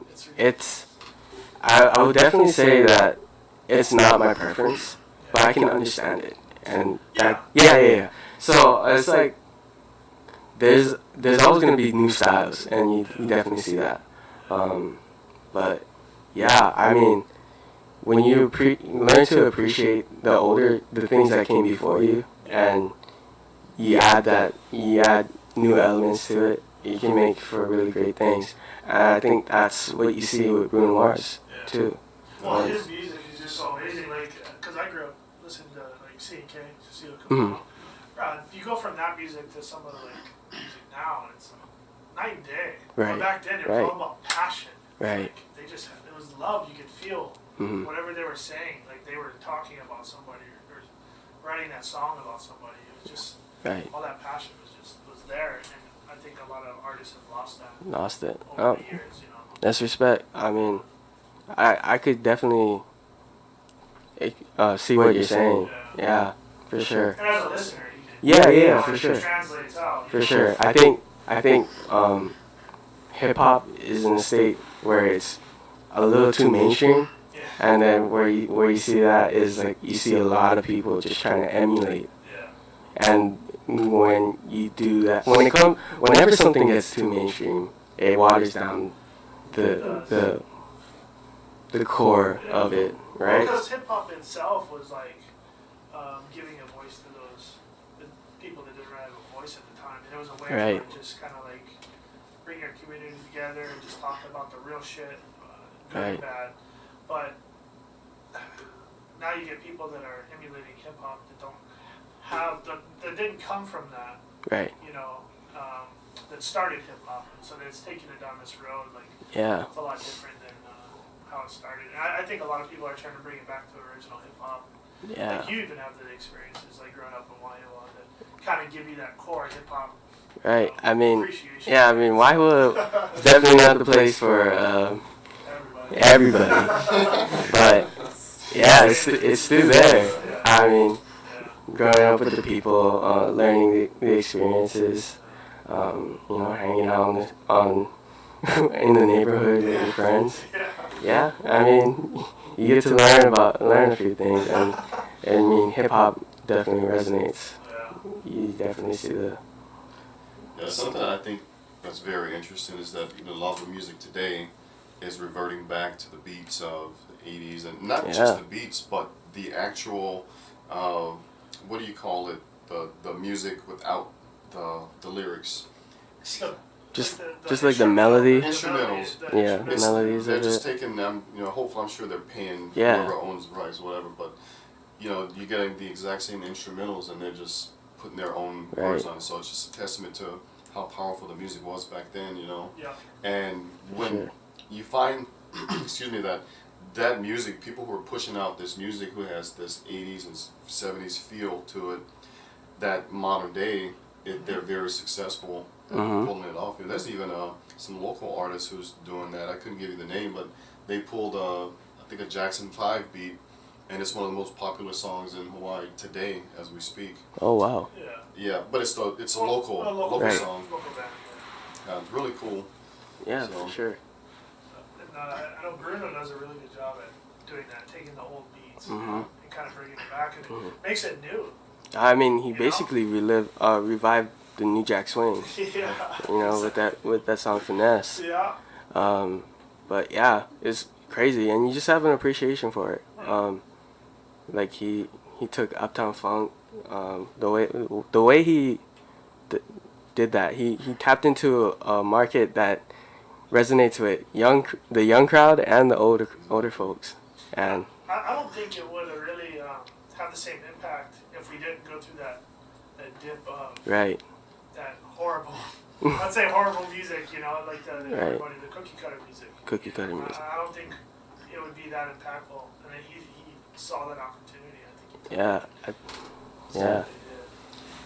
I would definitely say that it's not my preference, but I can understand it, and yeah. So it's like there's always gonna be new styles, and you definitely see that. But yeah, I mean, when you learn to appreciate the things that came before you, and you add new elements to it, you can make for really great things. And I think that's what you see with Bruno Mars too. Well, his music is just so amazing. Like, cause I grew up listening to like C&K, you go from that music to some of the like music now, and it's night and day. Right. But back then, it was all about passion. Right. Like, it was love. You could feel whatever they were saying. Like they were talking about somebody or writing that song about somebody. It was just all that passion was there, and I think a lot of artists have lost that. Lost it. Over the years, you know. That's respect. I mean, I could definitely see what you're saying. Yeah, for sure. And as a listener, you can for sure. It translates out. For sure. I think hip hop is in a state where it's a little too mainstream, and then where you see that is like you see a lot of people just trying to emulate. And when you do that, whenever something gets too mainstream, it waters down the core of it, right? Because hip hop itself was like giving a voice to the people that didn't really have a voice at the time. And it was a way to just kind of like bring our community together and just talk about the real shit, good and bad. But now you get people that are emulating hip hop that don't have that didn't come from that. Right. You know, that started hip hop, so it's taking it down this road. Like, it's a lot different than how it started. And I think a lot of people are trying to bring it back to original hip hop. Yeah. Like, you even have the experiences, like growing up in Waiua, that kind of give you that core hip hop. Right. I mean, appreciation. yeah. I mean, Waiua is definitely not the place for everybody. But yeah, it's still there. I mean, growing up with the people, learning the experiences, you know, hanging out on in the neighborhood with your friends. Yeah, I mean, you get to learn a few things, and I mean, hip hop definitely resonates. You definitely see the. Yeah, something I think that's very interesting is that a lot of the music today is reverting back to the beats of the 80s, and not just the beats, but the actual, what do you call it, the music without the lyrics. Just like the melody. Instrumentals. Yeah, the melodies they're of just it. taking them, hopefully I'm sure they're paying whoever owns the rights, whatever, but, you're getting the exact same instrumentals and they're just putting their own words on it. So it's just a testament to how powerful the music was back then, Yeah. And when you find, excuse me, that music, people who are pushing out this music who has this 80s and 70s feel to it, that modern day, they're very successful at pulling it off. There's even some local artists who's doing that. I couldn't give you the name, but they pulled, I think, a Jackson 5 beat, and it's one of the most popular songs in Hawaii today as we speak. Oh, wow. Yeah, but it's a local song. Local band. It's really cool. Yeah, for sure. And I know Bruno does a really good job at doing that, taking the old beats and kind of bringing it back, and it makes it new. I mean, he basically revived the New Jack Swing. With that song Finesse. Yeah. But yeah, it's crazy, and you just have an appreciation for it. Like he took Uptown Funk, the way he did that. He tapped into a market that resonates with the young crowd and the older folks, and I don't think it would have really have the same impact if we didn't go through that dip of that horrible, let's say horrible music, like everybody, the cookie cutter music. I don't think it would be that impactful, and then he saw that opportunity. I think.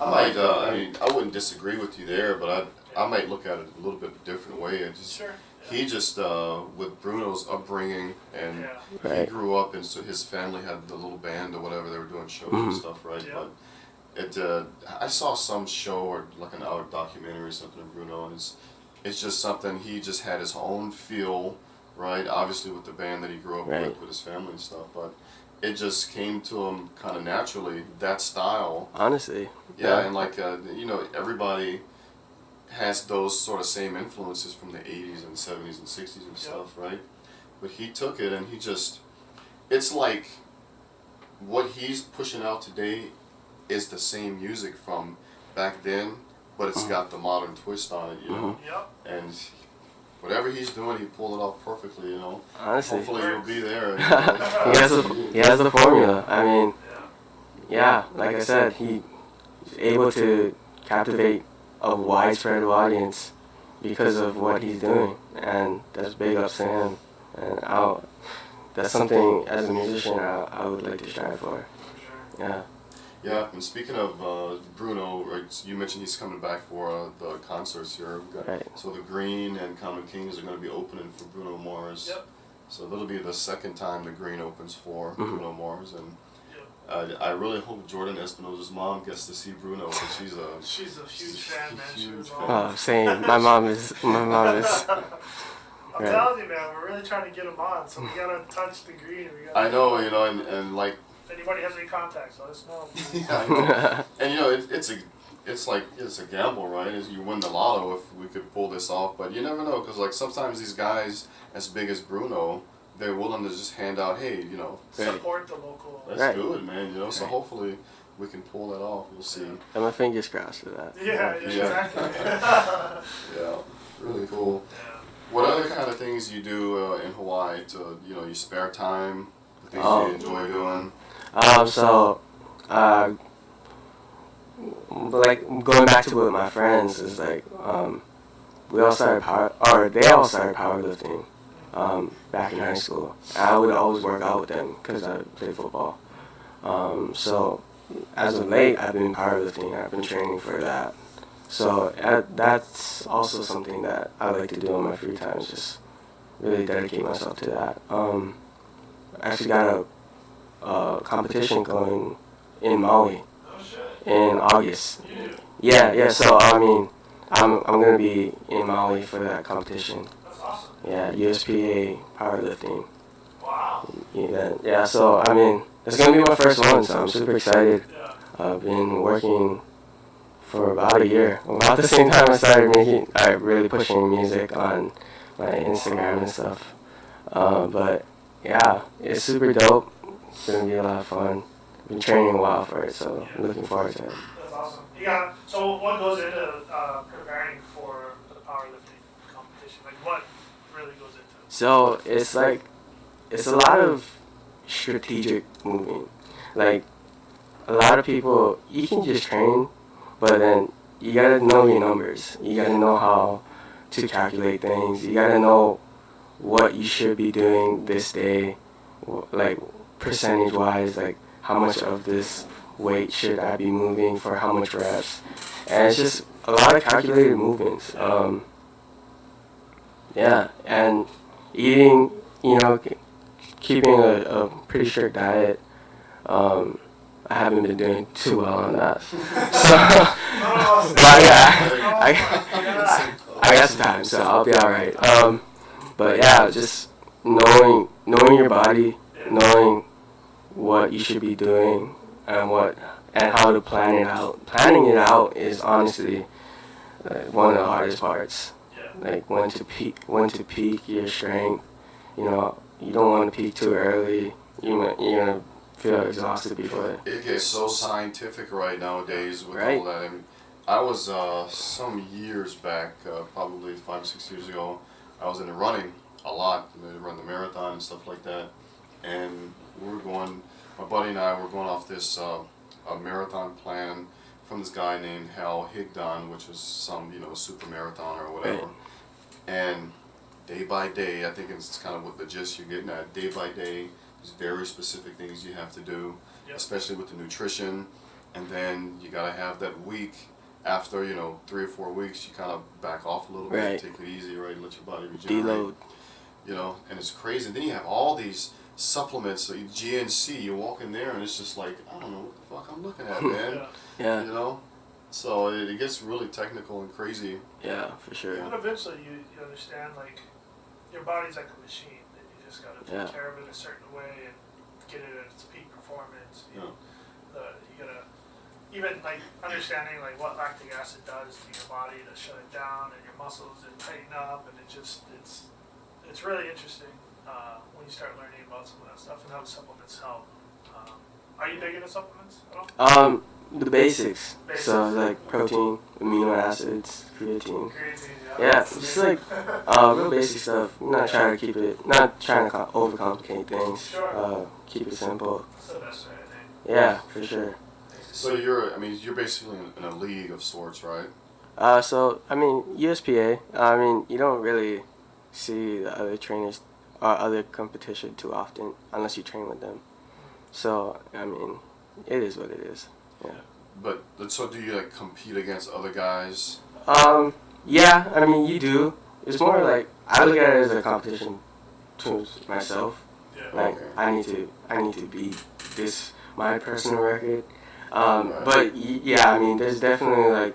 I might. I wouldn't disagree with you there, but I might look at it a little bit different way. And just he just with Bruno's upbringing, and he grew up, and so his family had the little band or whatever, they were doing shows and stuff, right? But I saw some show or like an hour documentary or something of Bruno, and it's just something he just had his own feel, right? Obviously with the band that he grew up with his family and stuff, but it just came to him kind of naturally, that style. Honestly. Yeah, and like everybody has those sort of same influences from the 80s and 70s and 60s and stuff, right? But he took it and it's like what he's pushing out today is the same music from back then, but it's got the modern twist on it, And whatever he's doing, he pulled it off perfectly, Honestly. Hopefully you'll be there. He has the formula. I mean, like I said, he's able to captivate a widespread audience because of what he's doing, and that's big ups to him. And that's something as a musician I would like to strive for. Yeah, and speaking of Bruno, you mentioned he's coming back for the concerts here. So the Green and Common Kings are going to be opening for Bruno Mars. So that'll be the second time the Green opens for Bruno Mars, and I really hope Jordan Espinosa's mom gets to see Bruno, because she's a huge fan, man. Huge fan. Oh, same. My mom is. I'm telling you, man, we're really trying to get him on, so we gotta touch the Green. I know, and like. If anybody has any contacts, let us know. I know. And it's a gamble, right? As you win the lotto if we could pull this off, but you never know, because like sometimes these guys as big as Bruno, they're willing to just hand out, hey, you know, support the local. That's good, man. You know, so hopefully we can pull that off. We'll see. And my fingers crossed for that. Yeah, exactly. Yeah, really cool. Yeah. What other kind of things you do in Hawaii to, you know, your spare time, the things you enjoy doing? Like going back to with my friends is like, they all started powerlifting, back in high school. I would always work out with them because I played football. So as of late, I've been powerlifting. I've been training for that. So that's also something that I like to do in my free time, is just really dedicate myself to that. I actually got a competition going in Maui in August. Yeah. So I mean, I'm gonna be in Maui for that competition. That's awesome. Yeah, USPA powerlifting. Wow. Yeah. So I mean, it's gonna be my first one, so I'm super excited. Yeah. I've been working for about a year. About the same time I really pushing music on my Instagram and stuff. But yeah, it's super dope. It's gonna be a lot of fun. I've been training a while for it, so I'm looking forward to it. That's awesome. Yeah. So what goes into preparing for the powerlifting competition? Like what really goes into it? So it's a lot of strategic moving. Like a lot of people, you can just train, but then you gotta know your numbers. You gotta know how to calculate things. You gotta know what you should be doing this day, like percentage-wise, like how much of this weight should I be moving for how much reps. And it's just a lot of calculated movements. Yeah, and eating, keeping a pretty strict diet. I haven't been doing too well on that. So, but yeah, I got some time, so I'll be alright. But yeah, just knowing your body, knowing what you should be doing, and how to plan it out. Planning it out is honestly one of the hardest parts. Like when to peak your strength. You don't want to peak too early. You're gonna feel exhausted before. It gets so scientific right nowadays with all that. I mean, I was some years back, probably 5-6 years ago. I was into running a lot. I run the marathon and stuff like that. And my buddy and I were going off this a marathon plan from this guy named Hal Higdon, which is some super marathoner or whatever. Right. And day by day, I think it's kind of what the gist you're getting at. Day by day, there's very specific things you have to do, especially with the nutrition. And then you gotta have that week after 3 or 4 weeks. You kind of back off a little bit, take it easy, right? Let your body regenerate. Deload. And it's crazy. Then you have all these supplements, so GNC. You walk in there and it's just like, I don't know what the fuck I'm looking at, man. Yeah. So it gets really technical and crazy. Yeah, for sure. But eventually you understand, like, your body's like a machine, and you just gotta take care of it a certain way and get it at its peak performance. You gotta even like understanding like what lactic acid does to your body to shut it down and your muscles and tighten up, and it's really interesting when you start learning about some of that stuff and how the supplements help. Are you big into supplements at all? The basics. So like protein, amino acids, creatine. Yeah, just like real basic stuff. Not trying to overcomplicate things. Keep it simple. That's the best way, I think. Yeah, for sure. So you're basically in a league of sorts, right? USPA. You don't really see the other trainers or other competition too often unless you train with them. So it is what it is. Yeah. But so do you compete against other guys? Yeah, you do. It's more like I look at it as a competition to myself. Like I need to beat my personal record. But yeah, there's definitely like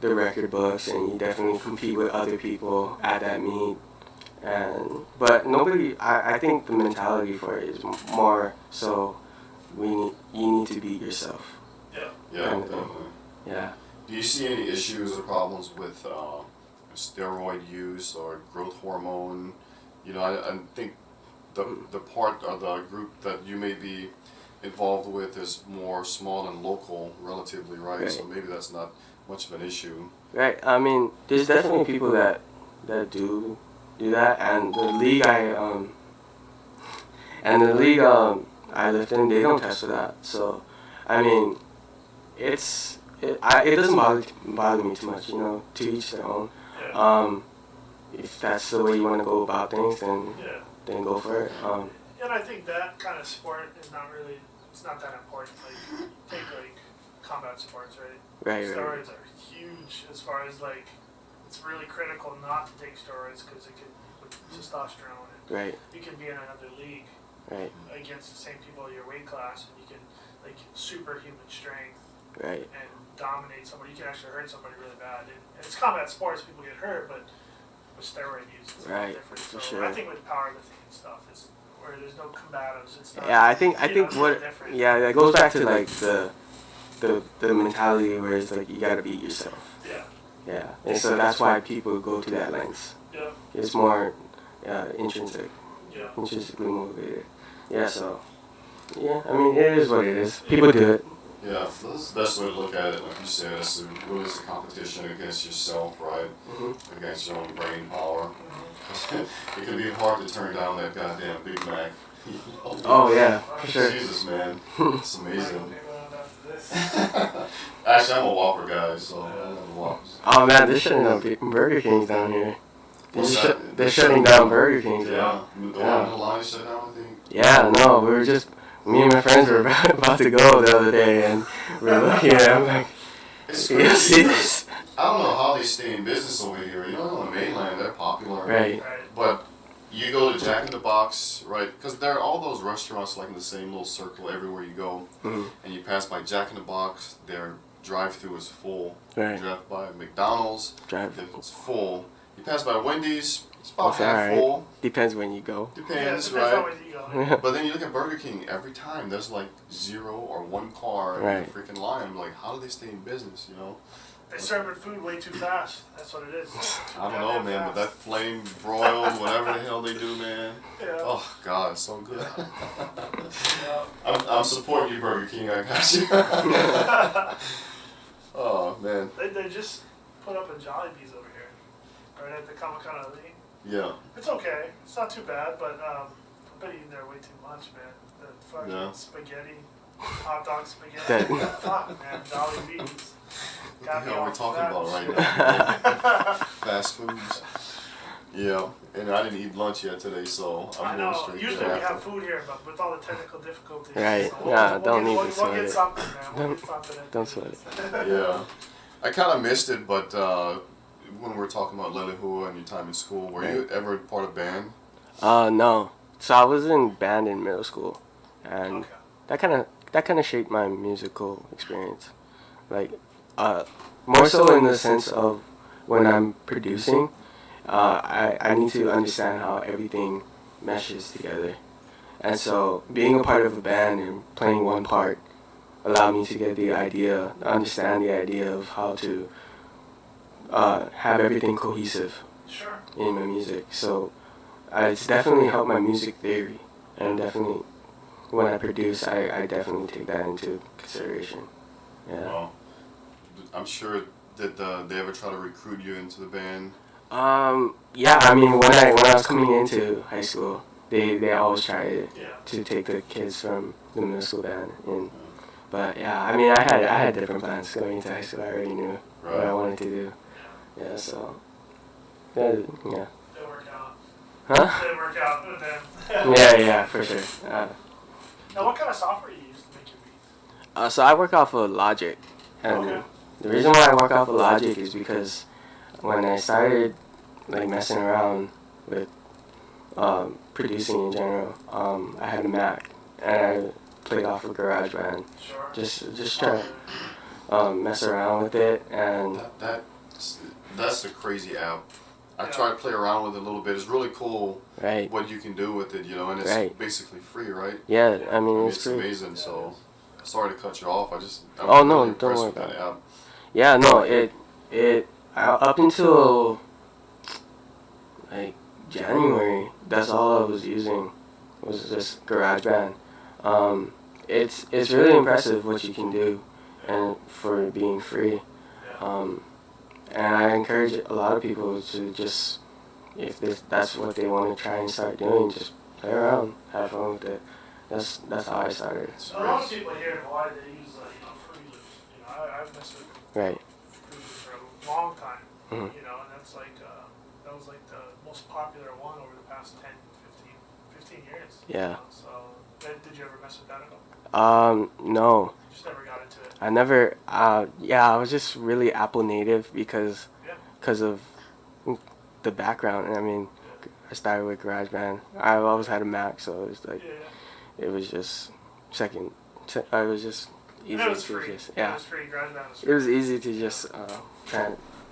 the record books, and you definitely compete with other people at that meet. But nobody. I think the mentality for it is more so you need to beat yourself. Yeah, definitely. Yeah. Do you see any issues or problems with steroid use or growth hormone? I think the part of the group that you may be involved with is more small and local, relatively, right? So maybe that's not much of an issue. Right. I mean, there's definitely people that do that, and the league I lived in, they don't test for that. So, I mean, it doesn't bother me too much, you know. To each their own. Yeah. If that's the way you want to go about things, then go for it. And I think that kind of sport is not really, it's not that important. Like, take like combat sports, right? Steroids are huge as far as like, it's really critical not to take steroids because it could, with testosterone, and you can be in another league against the same people in your weight class, and you can, like, superhuman strength and dominate somebody. You can actually hurt somebody really bad. And it's combat sports, people get hurt, but with steroid use, it's a little different. So sure. I think with powerlifting and stuff, it's where there's no combatives. It's not. Yeah, I think what different. it goes back to like the mentality where it's like you gotta beat yourself. Yeah, and so that's why people go to that lengths. Yeah. It's more intrinsically motivated. Yeah, so I mean it is what it is. People do it. Yeah, that's the best way to look at it. Like you said, it's really a competition against yourself, right? Mm-hmm. Against your own brain power. Mm-hmm. It can be hard to turn down that goddamn Big Mac. Oh yeah, for sure. Jesus, man, it's amazing. Actually, I'm a Whopper guy, so I love Whoppers. Oh man, they're shutting down Burger Kings down here. They're shutting down Burger Kings. Yeah, the one in the line shut down, I think. Yeah, no, me and my friends were about to go the other day, and we were looking at it. I'm like, you see this? I don't know how they stay in business over here. You know, on the mainland, they're popular. Right. But you go to Jack in the Box, right? Because there are all those restaurants like in the same little circle everywhere you go. Mm-hmm. And you pass by Jack in the Box, their drive-thru is full. Right. You drive by McDonald's, it's full. You pass by Wendy's, it's about half full. Depends when you go. Depends, right? On when you go. But then you look at Burger King, every time there's like 0 or 1 car in the freaking line. I'm like, how do they stay in business, you know? They serve food way too fast. That's what it is. I don't know, man, but that flame broiled, whatever the hell they do, man. Yeah. Oh, God, it's so good. I'm supporting you, Burger King. I got you. Oh, man. They just put up a Jollibee's over here, right at the Kamakana Lane. Yeah. It's okay. It's not too bad, but I've been eating there way too much, man. The fucking spaghetti, hot dog spaghetti. Fuck, man, Jollibee's. What the hell are we talking about right now? Fast foods. Yeah, and I didn't eat lunch yet today, so I'm going straight. Usually we have food here, but with all the technical difficulties. Right. So don't need to sweat it. We'll get something, man. Don't sweat it. Yeah. I kind of missed it, but when we were talking about Lelehua and your time in school, were you ever part of band? No. So I was in band in middle school, and that kind of shaped my musical experience. Like, more so in the sense of when I'm producing, I need to understand how everything meshes together. And so being a part of a band and playing one part allowed me to get understand the idea of how to have everything cohesive in my music. So it's definitely helped my music theory, and definitely when I produce, I definitely take that into consideration. Yeah. Well, I'm sure that they ever try to recruit you into the band. Yeah. I mean, when I was coming into high school, they always try to take the kids from the middle school band in. But yeah, I mean, I had different plans going into high school. I already knew what I wanted to do. Yeah. So. Yeah. Didn't work out. Huh? Didn't work out with them. Yeah, for sure. Now, what kind of software do you use to make your beats? So I work off of Logic, and the reason why I work off of Logic is because when I started like messing around with producing in general, I had a Mac and I played off of GarageBand. Sure. Just try to mess around with it, and that's a crazy app. I tried to play around with it a little bit. It's really cool what you can do with it, you know, and it's basically free, right? Yeah, I mean, it's free. Amazing, so sorry to cut you off. I'm no, really don't worry with about that it. app. Yeah, no, it up until like January, that's all I was using was just GarageBand. It's really impressive what you can do, and for being free. And I encourage a lot of people to just, if that's what they want to try and start doing, just play around, have fun with it. That's how I started. A lot of people here in Hawaii, they use fruit loops. I've messed with Right. fruit loops for a long time. Mm-hmm. And that's that was like the most popular one over the past 10, 15 years. Yeah. So, did you ever mess with that at all? No. Just never got into it. I never. I was just really Apple native because of the background. And I mean, I started with GarageBand. I've always had a Mac, so it was like, it was just second. It was just easy And it was to free. just It was free. GarageBand was free. It was easy to just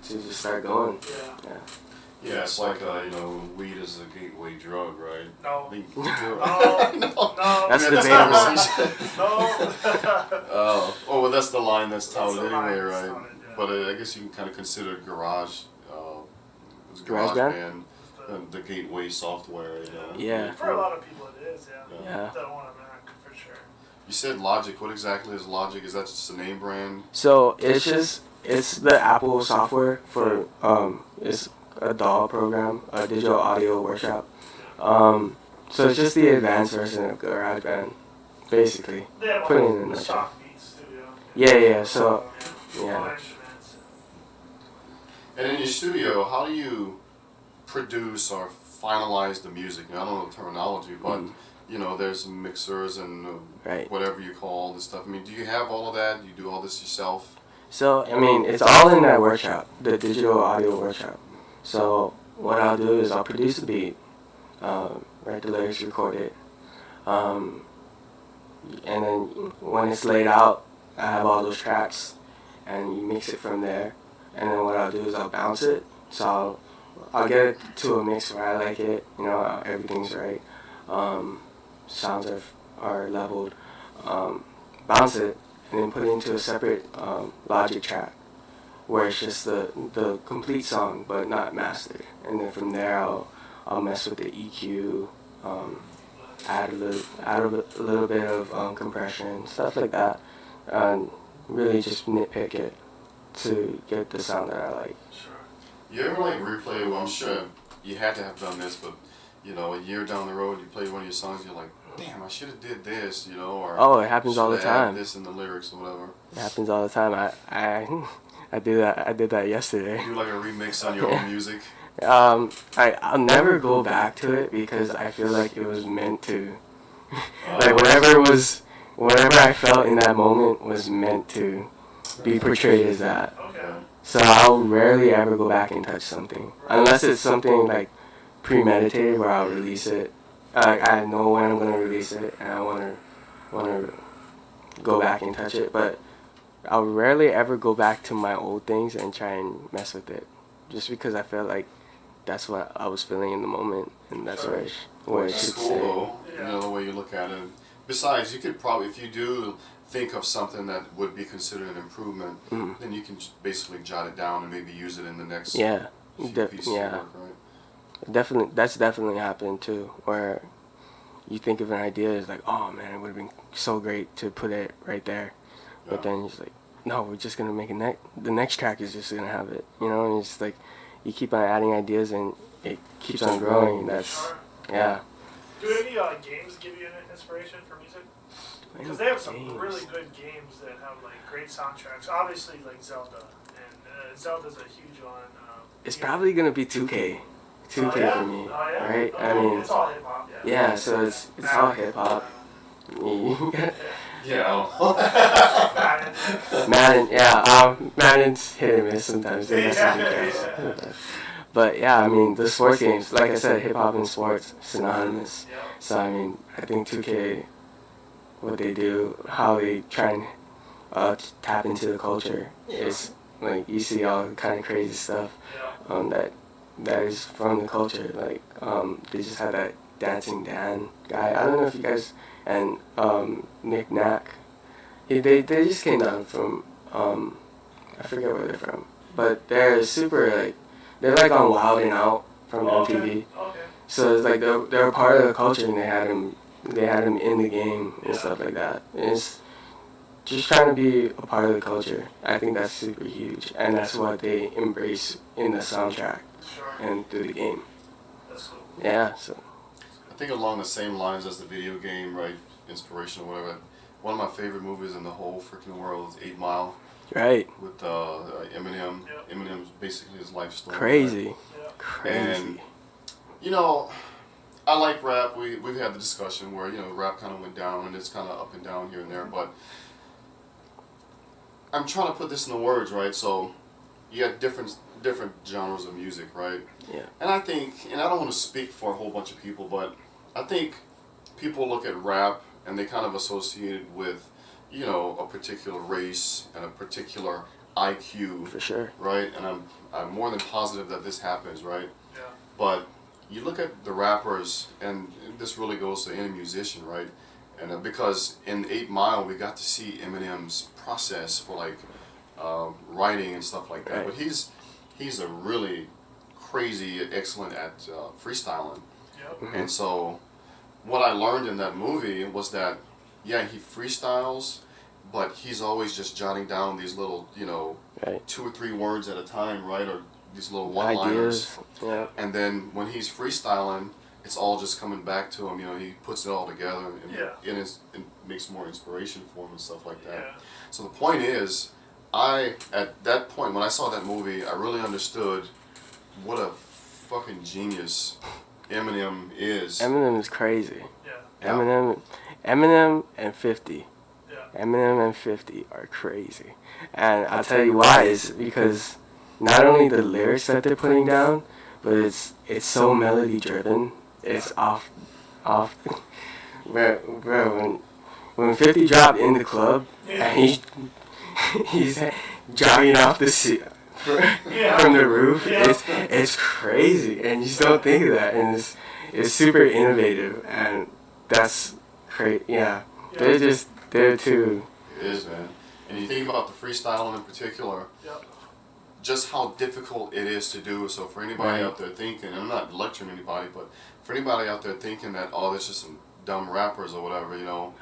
just start going. Yeah. Yeah, it's like weed is a gateway drug, right? No. No. That's debatable. No. Well, that's the line that's touted the line anyway, that's right? touted, yeah. But I guess you can kind of consider GarageBand? the gateway software. Yeah. For a lot of people, it is. Yeah. Don't want a Mac for sure. You said Logic. What exactly is Logic? Is that just a name brand? So it's the Apple software for it's a DAW program, a digital audio workshop. So it's just the advanced version of GarageBand, basically. They have Put it all in a the nutshell. stock beats studio. Yeah. So All yeah. instruments. And in your studio, how do you produce or finalize the music? Now, I don't know the terminology, but there's mixers and Right. whatever you call this stuff. I mean, do you have all of that? You do all this yourself? So I mean, it's all in that workshop, the digital audio workshop. So what I'll do is I'll produce the beat, write the lyrics, record it, and then when it's laid out, I have all those tracks, and you mix it from there. And then what I'll do is I'll bounce it. So I'll get it to a mix where I like it. Everything's right. Sounds are leveled. Bounce it, and then put it into a separate Logic track, where it's just the complete song but not mastered. And then from there I'll mess with the EQ, add a little bit of compression, stuff like that, and really just nitpick it to get the sound that I like. Sure. You ever replay? Well, I'm sure you had to have done this, but a year down the road, you play one of your songs, you're like, damn, I should have did this, or oh, it happens all the shoulda added time. this in the lyrics or whatever. It happens all the time. I do that. I did that yesterday. You do a remix on your own music. I'll never go back to it because I feel like it was meant to. Whatever I felt in that moment was meant to be portrayed as that. Okay. So I'll rarely ever go back and touch something unless it's something premeditated where I'll release it. I know when I'm gonna release it and I wanna go back and touch it, but I'll rarely ever go back to my old things and try and mess with it, just because I felt like that's what I was feeling in the moment, and that's where it That's should cool, stay. though. The way you look at it. Besides, you could probably, if you do think of something that would be considered an improvement, then you can basically jot it down and maybe use it in the next Yeah, few pieces of work, right? that's definitely happened too, where you think of an idea, it's like, oh man, it would have been so great to put it right there, but then it's like, no, we're just gonna make the next track is just gonna have it, and it's like you keep on adding ideas and it keeps on growing. That's yeah. Do any games give you an inspiration for music? Because they have some really good games that have great soundtracks. Obviously, Zelda, and Zelda's a huge one. It's probably gonna be 2K. 2K for me, right? Okay. I mean, it's all hip hop. yeah. So it's all hip hop. Yeah. Madden. Madden's hit and miss sometimes. They have some good games. But yeah, I mean, the sports games, like I said, hip hop and sports synonymous. So I mean, I think 2K, what they do, how they try and tap into the culture is you see all kind of crazy stuff that is from the culture. They just had that Dancing Dan guy. I don't know if you guys and Nick Knack. They just came down from I forget where they're from, but they're super they're on Wild and Out from MTV. Okay. So it's like they're a part of the culture, and they had him in the game and stuff like that. And it's just trying to be a part of the culture. I think that's super huge, and that's what they embrace in the soundtrack and through the game. That's cool. Yeah, so. I think along the same lines as the video game, right? Inspiration or whatever. One of my favorite movies in the whole freaking world is 8 Mile. Right. With Eminem. Yep. Eminem's basically his life story. Crazy. Right? Yeah. Crazy. And, you know, I like rap. We've had the discussion where, you know, rap kind of went down and it's kind of up and down here and there. But I'm trying to put this into words, right? So you got different genres of music, right? Yeah. And I think, and I don't want to speak for a whole bunch of people, but I think people look at rap and they kind of associate it with, you know, a particular race and a particular IQ. For sure. Right? And I'm more than positive that this happens, right? Yeah. But you look at the rappers, and this really goes to any musician, right? And because in 8 Mile, we got to see Eminem's process for like writing and stuff like that. Right. But he's a really crazy, excellent at freestyling. Yep. Mm-hmm. And so what I learned in that movie was that, yeah, he freestyles, but he's always just jotting down these little, you know, Right. 2 or 3 words at a time, right? Or these little one-liners. Ideas. Yeah. And then when he's freestyling, it's all just coming back to him. You know, he puts it all together and it makes more inspiration for him and stuff like that. Yeah. So the point is, at that point, when I saw that movie, I really understood what a fucking genius Eminem is. Eminem is crazy. Yeah. Eminem and 50. Yeah. Eminem and 50 are crazy. And I'll tell you why is because not only the lyrics that they're putting down, but it's so melody driven. It's off bro, when 50 dropped in the club and he's jogging off the from the roof, it's crazy, and you just don't think of that, and it's super innovative, and that's great. Yeah, they're just there too. It is, man. And you think about the freestyling in particular, just how difficult it is to do. So for anybody out there thinking, and I'm not lecturing anybody, but for anybody out there thinking that, oh, there's just some dumb rappers or whatever, you know,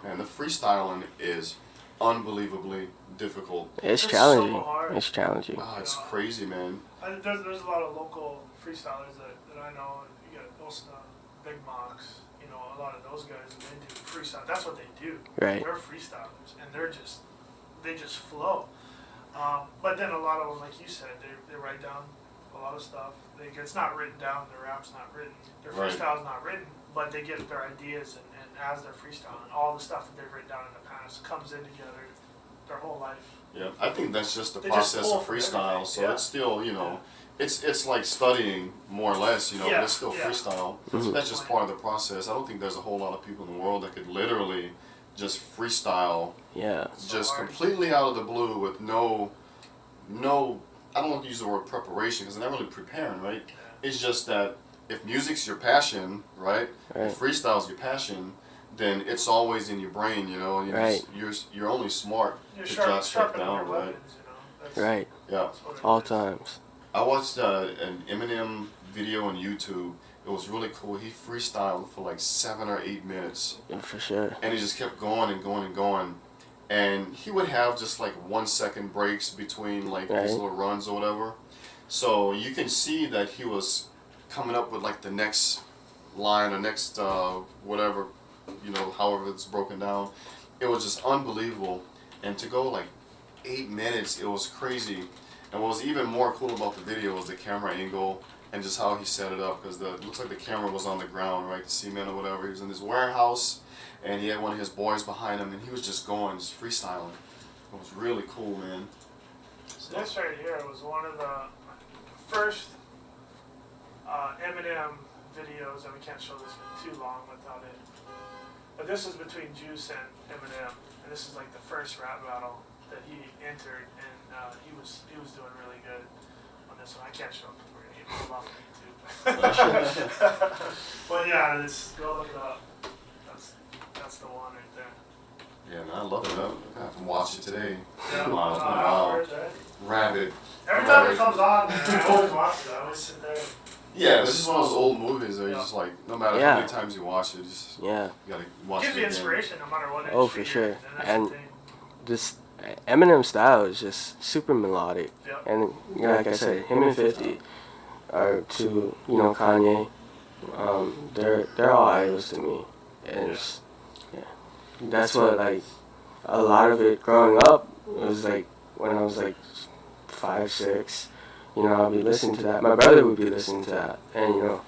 and the freestyling is unbelievably difficult. It's It's challenging. so hard. It's challenging. Ah, it's crazy, man. There's a lot of local freestylers that I know. You got most of the Big Mox, you know, a lot of those guys, and they do freestyle. That's what they do. Right. They're freestylers, and they just flow. But then a lot of them, like you said, they write down a lot of stuff. It's not written down. Their rap's not written. Their freestyle's not written. But they get their ideas, and as they're freestyling, all the stuff that they've written down in the past comes in together their whole life. Yeah, I think that's just the They just process pull of from freestyle. everything, So it's still, you know, it's like studying more or less, you know, but it's still freestyle. That's just part of the process. I don't think there's a whole lot of people in the world that could literally just freestyle, just completely out of the blue with no. I don't want to use the word preparation because they're not really preparing, right? It's just that if music's your passion, right? If freestyle's your passion, then it's always in your brain, you know. And you're only smart to jot stuff down, right? You know? Right. Yeah. All times. I watched an Eminem video on YouTube. It was really cool. He freestyled for like 7 or 8 minutes. Yeah, for sure. And he just kept going and going and going. And he would have just like 1 second breaks between like these little runs or whatever. So you can see that he was coming up with like the next line or next whatever, you know, however it's broken down. It was just unbelievable. And to go like 8 minutes, it was crazy. And what was even more cool about the video was the camera angle and just how he set it up, because it looks like the camera was on the ground, right, the cement or whatever. He was in this warehouse, and he had one of his boys behind him, and he was just going, just freestyling. It was really cool, man. So this right here was one of the first Eminem videos, and we can't show this for too long without it. But this is between Juice and Eminem, and this is like the first rap battle that he entered, and he was doing really good on this one. I can't show it because we're gonna get off on YouTube. But yeah, go look it up. That's the one right there. Yeah, man, I love it. I have to watch it today. Yeah, Wow. Rabid. Every time it comes on, man, I always watch it. I always sit there. Yeah, it's just one of those old movies that you just like, no matter how Yeah. many times you watch it, just you gotta watch Gives it you again. inspiration no matter what. Oh, for sure. And that's And the thing. this Eminem style is just super melodic. Yep. And like I said, him and 50 are two, Kanye. They're all idols to me. And it's, that's what, like, a lot of it growing up was like when I was like 5, 6. I'll be listening to that. My brother would be listening to that, and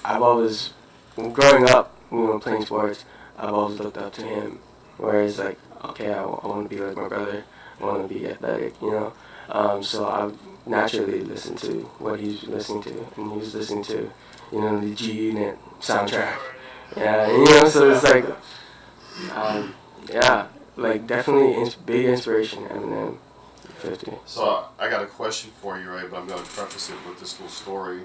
I've always, growing up, playing sports, I've always looked up to him. Whereas, like, okay, I want to be like my brother. I want to be athletic, So I've naturally listened to what he's listening to, and he was listening to, the G Unit soundtrack. Yeah, so it's like, like definitely big inspiration, Eminem, 50. So I got a question for you, right? But I'm going to preface it with this little story.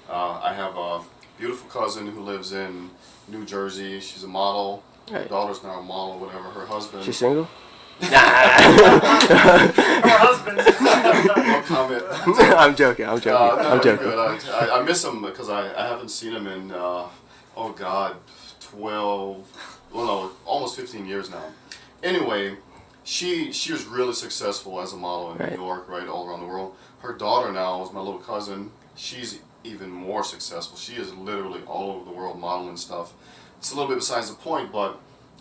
I have a beautiful cousin who lives in New Jersey. She's a model. Her daughter's now a model, whatever. Her husband. She's single? Her husband. No comment. I'm joking. I'm joking. Good. I miss him because I haven't seen him in, almost 15 years now. Anyway, she was really successful as a model in New York, right, all around the world. Her daughter now is my little cousin. She's even more successful. She is literally all over the world modeling stuff. It's a little bit besides the point, but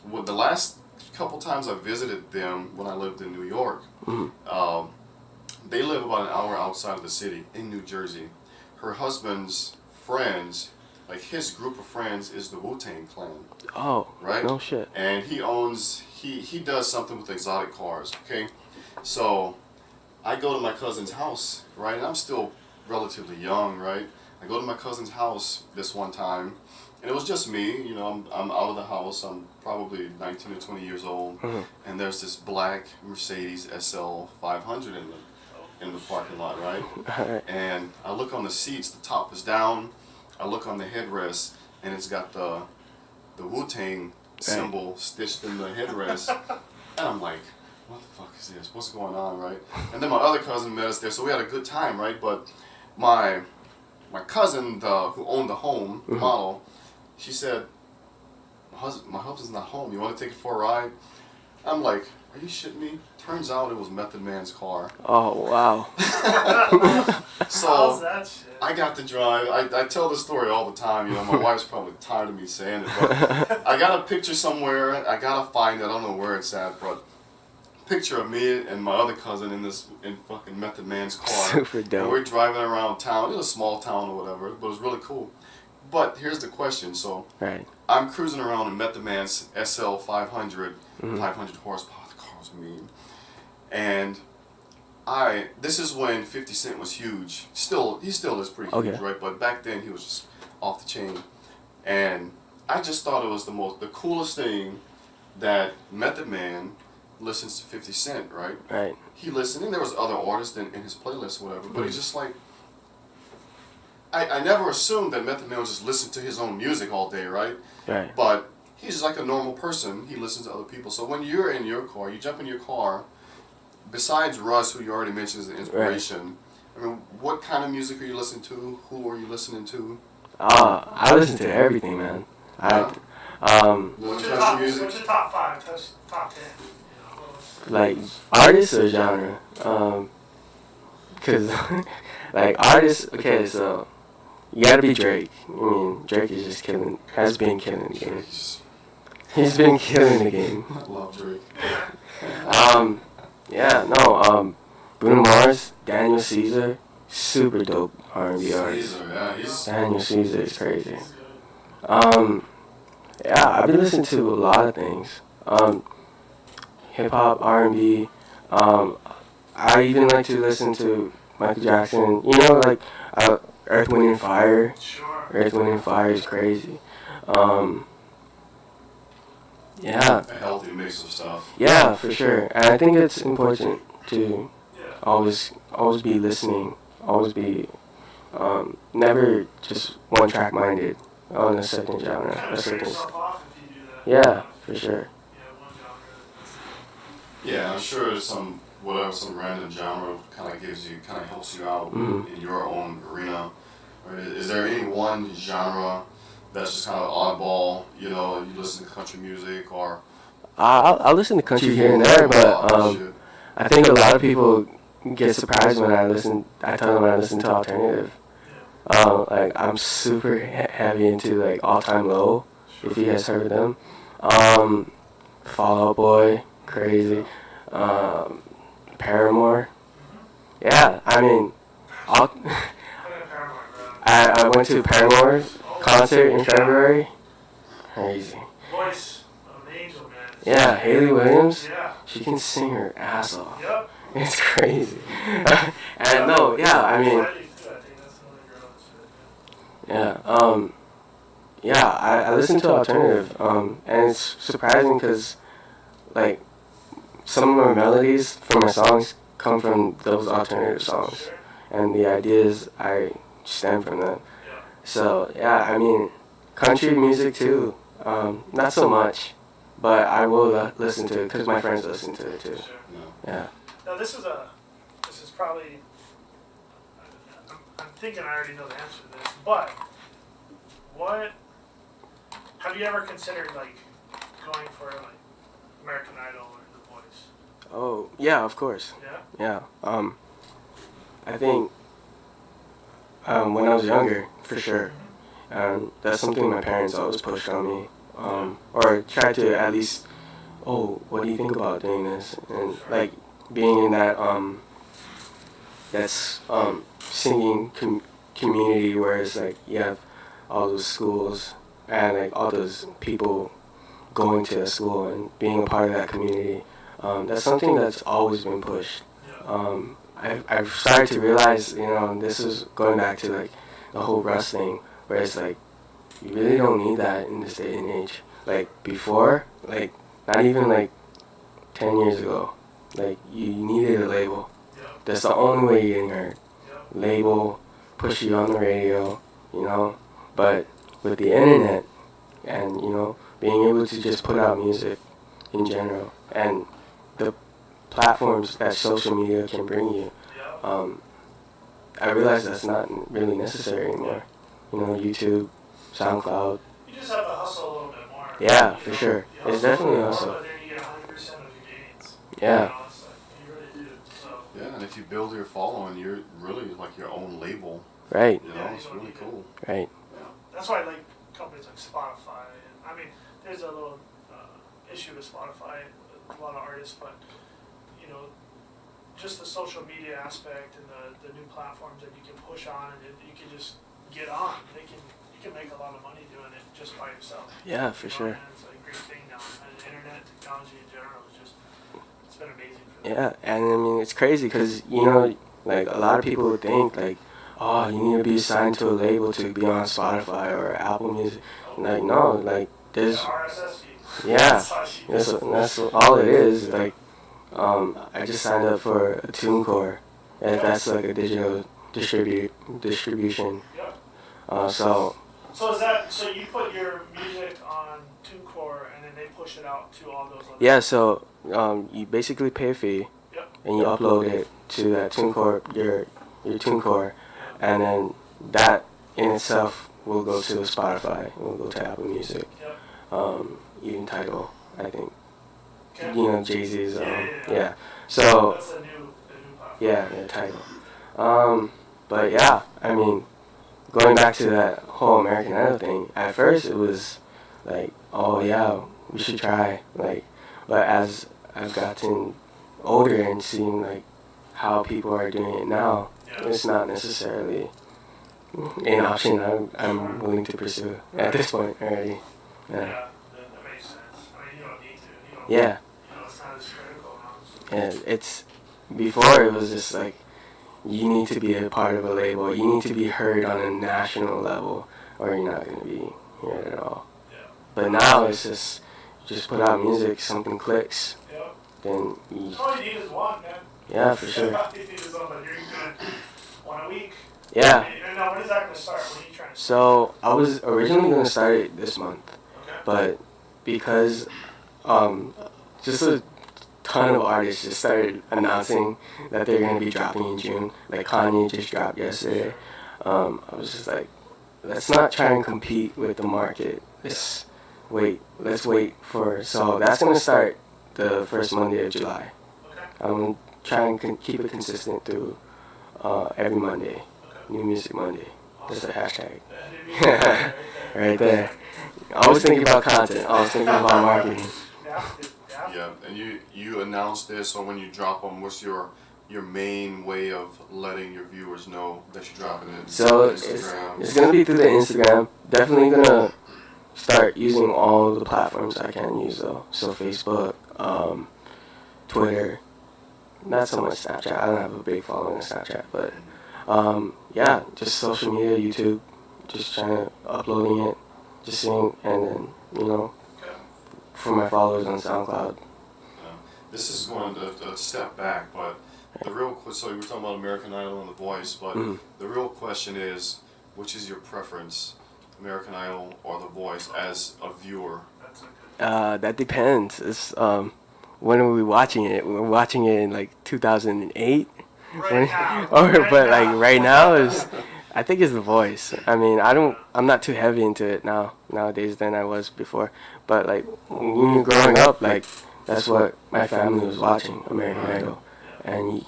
with the last couple times I visited them when I lived in New York, they live about an hour outside of the city in New Jersey. Her husband's friends, like his group of friends, is the Wu-Tang Clan. Oh, right? No shit. And he does something with exotic cars, okay? So I go to my cousin's house, right? And I'm still relatively young, right? I go to my cousin's house this one time, and it was just me, I'm out of the house, I'm probably 19 or 20 years old, and there's this black Mercedes SL 500 in the parking lot, right? And I look on the seats, the top is down, I look on the headrest, and it's got the Wu-Tang symbol stitched in the headrest, and I'm like, what the fuck is this? What's going on, right? And then my other cousin met us there, so we had a good time, right? But my cousin, who owned the home, the model, she said, my husband's not home. You want to take it for a ride? I'm like, are you shitting me? Turns out it was Method Man's car. Oh, wow. So How's that shit? I got to drive. I tell this story all the time. My wife's probably tired of me saying it, but I got a picture somewhere. I gotta find it. I don't know where it's at, but picture of me and my other cousin in fucking Method Man's car. Super dope. And we're driving around town. It was a small town or whatever, but it was really cool. But here's the question. So I'm cruising around in Method Man's SL 500, 500 horsepower. The car was mean. And this is when 50 Cent was huge. He still is pretty huge, right? But back then he was just off the chain. And I just thought it was the coolest thing that Method Man listens to 50 Cent, right? Right. He listened, and there was other artists in his playlist or whatever, but he's just like, I never assumed that Method Man would just listen to his own music all day, right? Right. But he's like a normal person. He listens to other people. So when you're in your car, you jump in your car, besides Russ, who you already mentioned as an inspiration, I mean, what kind of music are you listening to? Who are you listening to? I listen to everything, man. What's your top 5? Top 10? Like artists or genre? Cause like artists, okay, so you gotta be Drake. I mean, Drake is just has been killing the game. He's been killing the game. I love Drake. Bruno Mars, Daniel Caesar, super dope R&B artist. Daniel Caesar is crazy. I've been listening to a lot of things. Hip hop, R&B. I even like to listen to Michael Jackson. Like Earth, Wind and Fire. Sure. Earth, Wind and Fire is crazy. A healthy mix of stuff. Yeah, for sure. And I think it's important to always be listening. Always be never just one track minded on a certain genre. A certain. Yeah, for sure. Yeah, I'm sure some random genre kind of helps you out in your own arena. Right? Is there one genre that's just kind of oddball? You know, you listen to country music or. I'll listen to country here and there, but I think a lot of people get surprised when I tell them I listen to alternative. Like I'm super heavy into like All Time Low, if you guys heard of them. Fall Out Boy, crazy. Paramore. Yeah, I mean, I went to Paramore's concert in February. Crazy. Voice of an angel, man. Yeah, Haley Williams. Yeah. She can sing her ass off. Yep. It's crazy. And no, yeah, I mean, yeah, I listen to alternative, and it's surprising because, like, some of my melodies for my songs come from those alternative songs, and the ideas I stem from them. So yeah, I mean, country music too, not so much, but I will listen to it because my friends listen to it too. Yeah. Now this is probably, I'm thinking I already know the answer to this, but have you ever considered like going for like American Idol or The Voice? Oh yeah, of course. Yeah. Yeah. I think when I was younger, for sure. That's something my parents always pushed on me, or tried to at least, oh, what do you think about doing this? And like being in that that's singing community where it's like you have all those schools and like all those people going to a school and being a part of that community. That's something that's always been pushed. I've started to realize, you know, this is going back to like the whole Russ thing, where it's like you really don't need that in this day and age. Like before, like not even like 10 years ago, like you needed a label. That's the only way you're getting heard. Label, push you on the radio, you know. But with the internet and, you know, being able to just put out music in general and the platforms that social media can bring you, I realize that's not really necessary anymore. You know, YouTube, SoundCloud. You just have to hustle a little bit more. Yeah, for sure. It's definitely a hustle. But then you get 100% of your gains. Yeah. You know, it's like, you really do. So. Yeah, and if you build your following, you're really like your own label. Right. You know, it's really cool. Right. Yeah. That's why I like companies like Spotify. And, I mean, there's a little issue with Spotify, with a lot of artists, but, you know, just the social media aspect and the new platforms that you can push on and you can just get on. You can make a lot of money doing it just by yourself. Yeah, for sure. And it's a great thing now. And internet technology in general is just, it's been amazing for them. Yeah, and I mean, it's crazy because, you know, like a lot of people would think like, oh, you need to be signed to a label to be on Spotify or Apple Music. Like, no, like, there's, RSS feed. yeah, that's all it is. Like, I just signed up for a TuneCore, and that's like a digital distribution. Yep. So you put your music on TuneCore and then they push it out to all those other. yeah, so you basically pay a fee, and you upload it to that TuneCore, your TuneCore, and then that in itself will go to Spotify, will go to Apple Music, even Tidal, I think. Okay. You know, Jay-Z's, yeah. So, That's the new platform. yeah, Tidal. But yeah, I mean, going back to that whole American Idol thing, at first it was like, oh yeah, we should try, like, but as I've gotten older and seen like how people are doing it now, it's not necessarily an option I'm willing to pursue at this point already. Yeah, that makes sense. I mean, you don't need to. You don't, Yeah. You know, it's not as critical now. And it's, before it was just like, you need to be a part of a label, you need to be heard on a national level, or you're not going to be here at all. Yeah. But now it's just put out music, something clicks, Yep. then you, All you need is one, man. yeah, for sure. All you need is one, but you're doing one a week. Yeah. And now, when is that going to start? When are you trying to start? So I was originally going to start it this month, Okay. but because just a ton of artists just started announcing that they're going to be dropping in June. Like Kanye just dropped yesterday. I was just like, let's not try and compete with the market. Let's wait for, so that's going to start the first Monday of July. Okay. I'm trying to keep it consistent through every Monday. Okay. New Music Monday. That's the hashtag. Yeah. Right there. Always thinking about content. Always thinking about marketing. Yeah, and you announce this, or when you drop them, what's your main way of letting your viewers know that you're dropping it? So Instagram. it's gonna be through the Instagram. Definitely gonna start using all the platforms I can use though. So Facebook, Twitter, not so much Snapchat. I don't have a big following on Snapchat, but yeah, just social media, YouTube, just trying to uploading it, just sing, and then for my followers on SoundCloud. This is going a step back, but the real so you were talking about American Idol and The Voice, but the real question is, which is your preference, American Idol or The Voice, as a viewer? That depends. It's when are we watching it? We're watching it in like 2008. Right now. But like right now is, I think it's The Voice. I mean, I'm not too heavy into it nowadays than I was before. But like when you're growing up, like that's what my family was watching, American Idol, and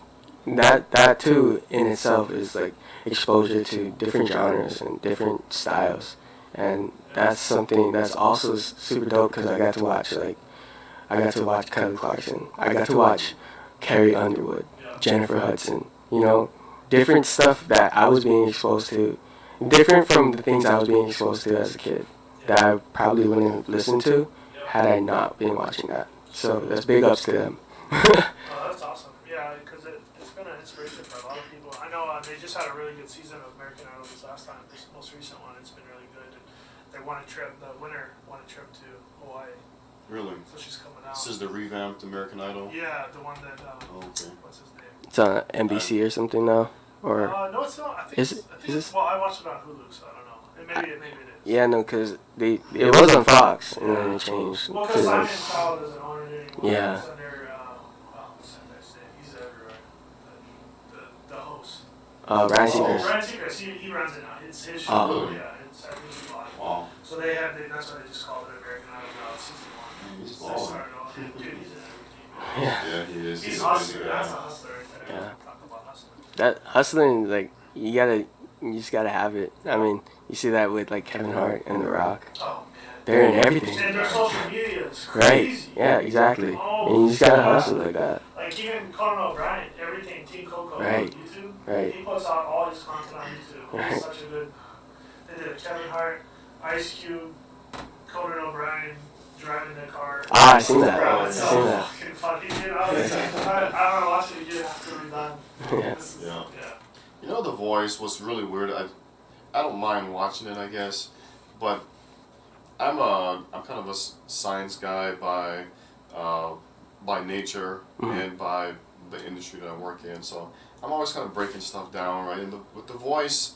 that too in itself is like exposure to different genres and different styles, and that's something that's also super dope because I got to watch Kelly Clarkson, I got to watch Carrie Underwood, Jennifer Hudson, different stuff that I was being exposed to, different from the things I was being exposed to as a kid that I probably wouldn't have listened to had I not been watching that. So that's big ups to them. Oh, that's awesome. Yeah, because it's been an inspiration for a lot of people. I know they just had a really good season of American Idol this last time. This most recent one, it's been really good. And they won a trip. The winner won a trip to Hawaii. Really? So she's coming out. This is the revamped American Idol? Yeah, the one that. Okay. What's his name? It's on NBC or something now, or No, it's not. I think is it's, well, I watched it on Hulu, so I don't know. Maybe it is. yeah, no, because it was on Fox and then it changed. Well, because Simon Cowell doesn't own it anymore. Yeah. It's under, what's that guy's name? He's everywhere. The host. Ryan Seacrest. Ryan Seacrest, he runs it now. It's his show. Oh. Yeah, I think it's live. Wow. So that's why they just called it American Idol now. It's 61. He's They balling. started off. Dude, he's in everything. Yeah. Yeah, he is. He's He's hustler. busy, That's a hustler right there. Yeah. Talk about hustling. That hustling, like you just gotta have it. I mean, you see that with like Kevin Hart and The Rock. Oh, man. They're in everything. And their social media is Right. crazy. Yeah, exactly. Oh, And you just gotta hustle like that. Like even Conan O'Brien, everything Team Coco Right. on YouTube. Right. He puts out all his content on YouTube. Right. It's such a good. They did Kevin Hart, Ice Cube, Conan O'Brien driving the car. Ah, I seen that. Bro, I it's seen so that. fucking funny, dude. I want to watch it again after we're done. Yeah. Yeah. Yeah. You know, The Voice was really weird. I don't mind watching it, I guess, but I'm kind of a science guy by nature and by the industry that I work in. So I'm always kind of breaking stuff down, right? And with The Voice,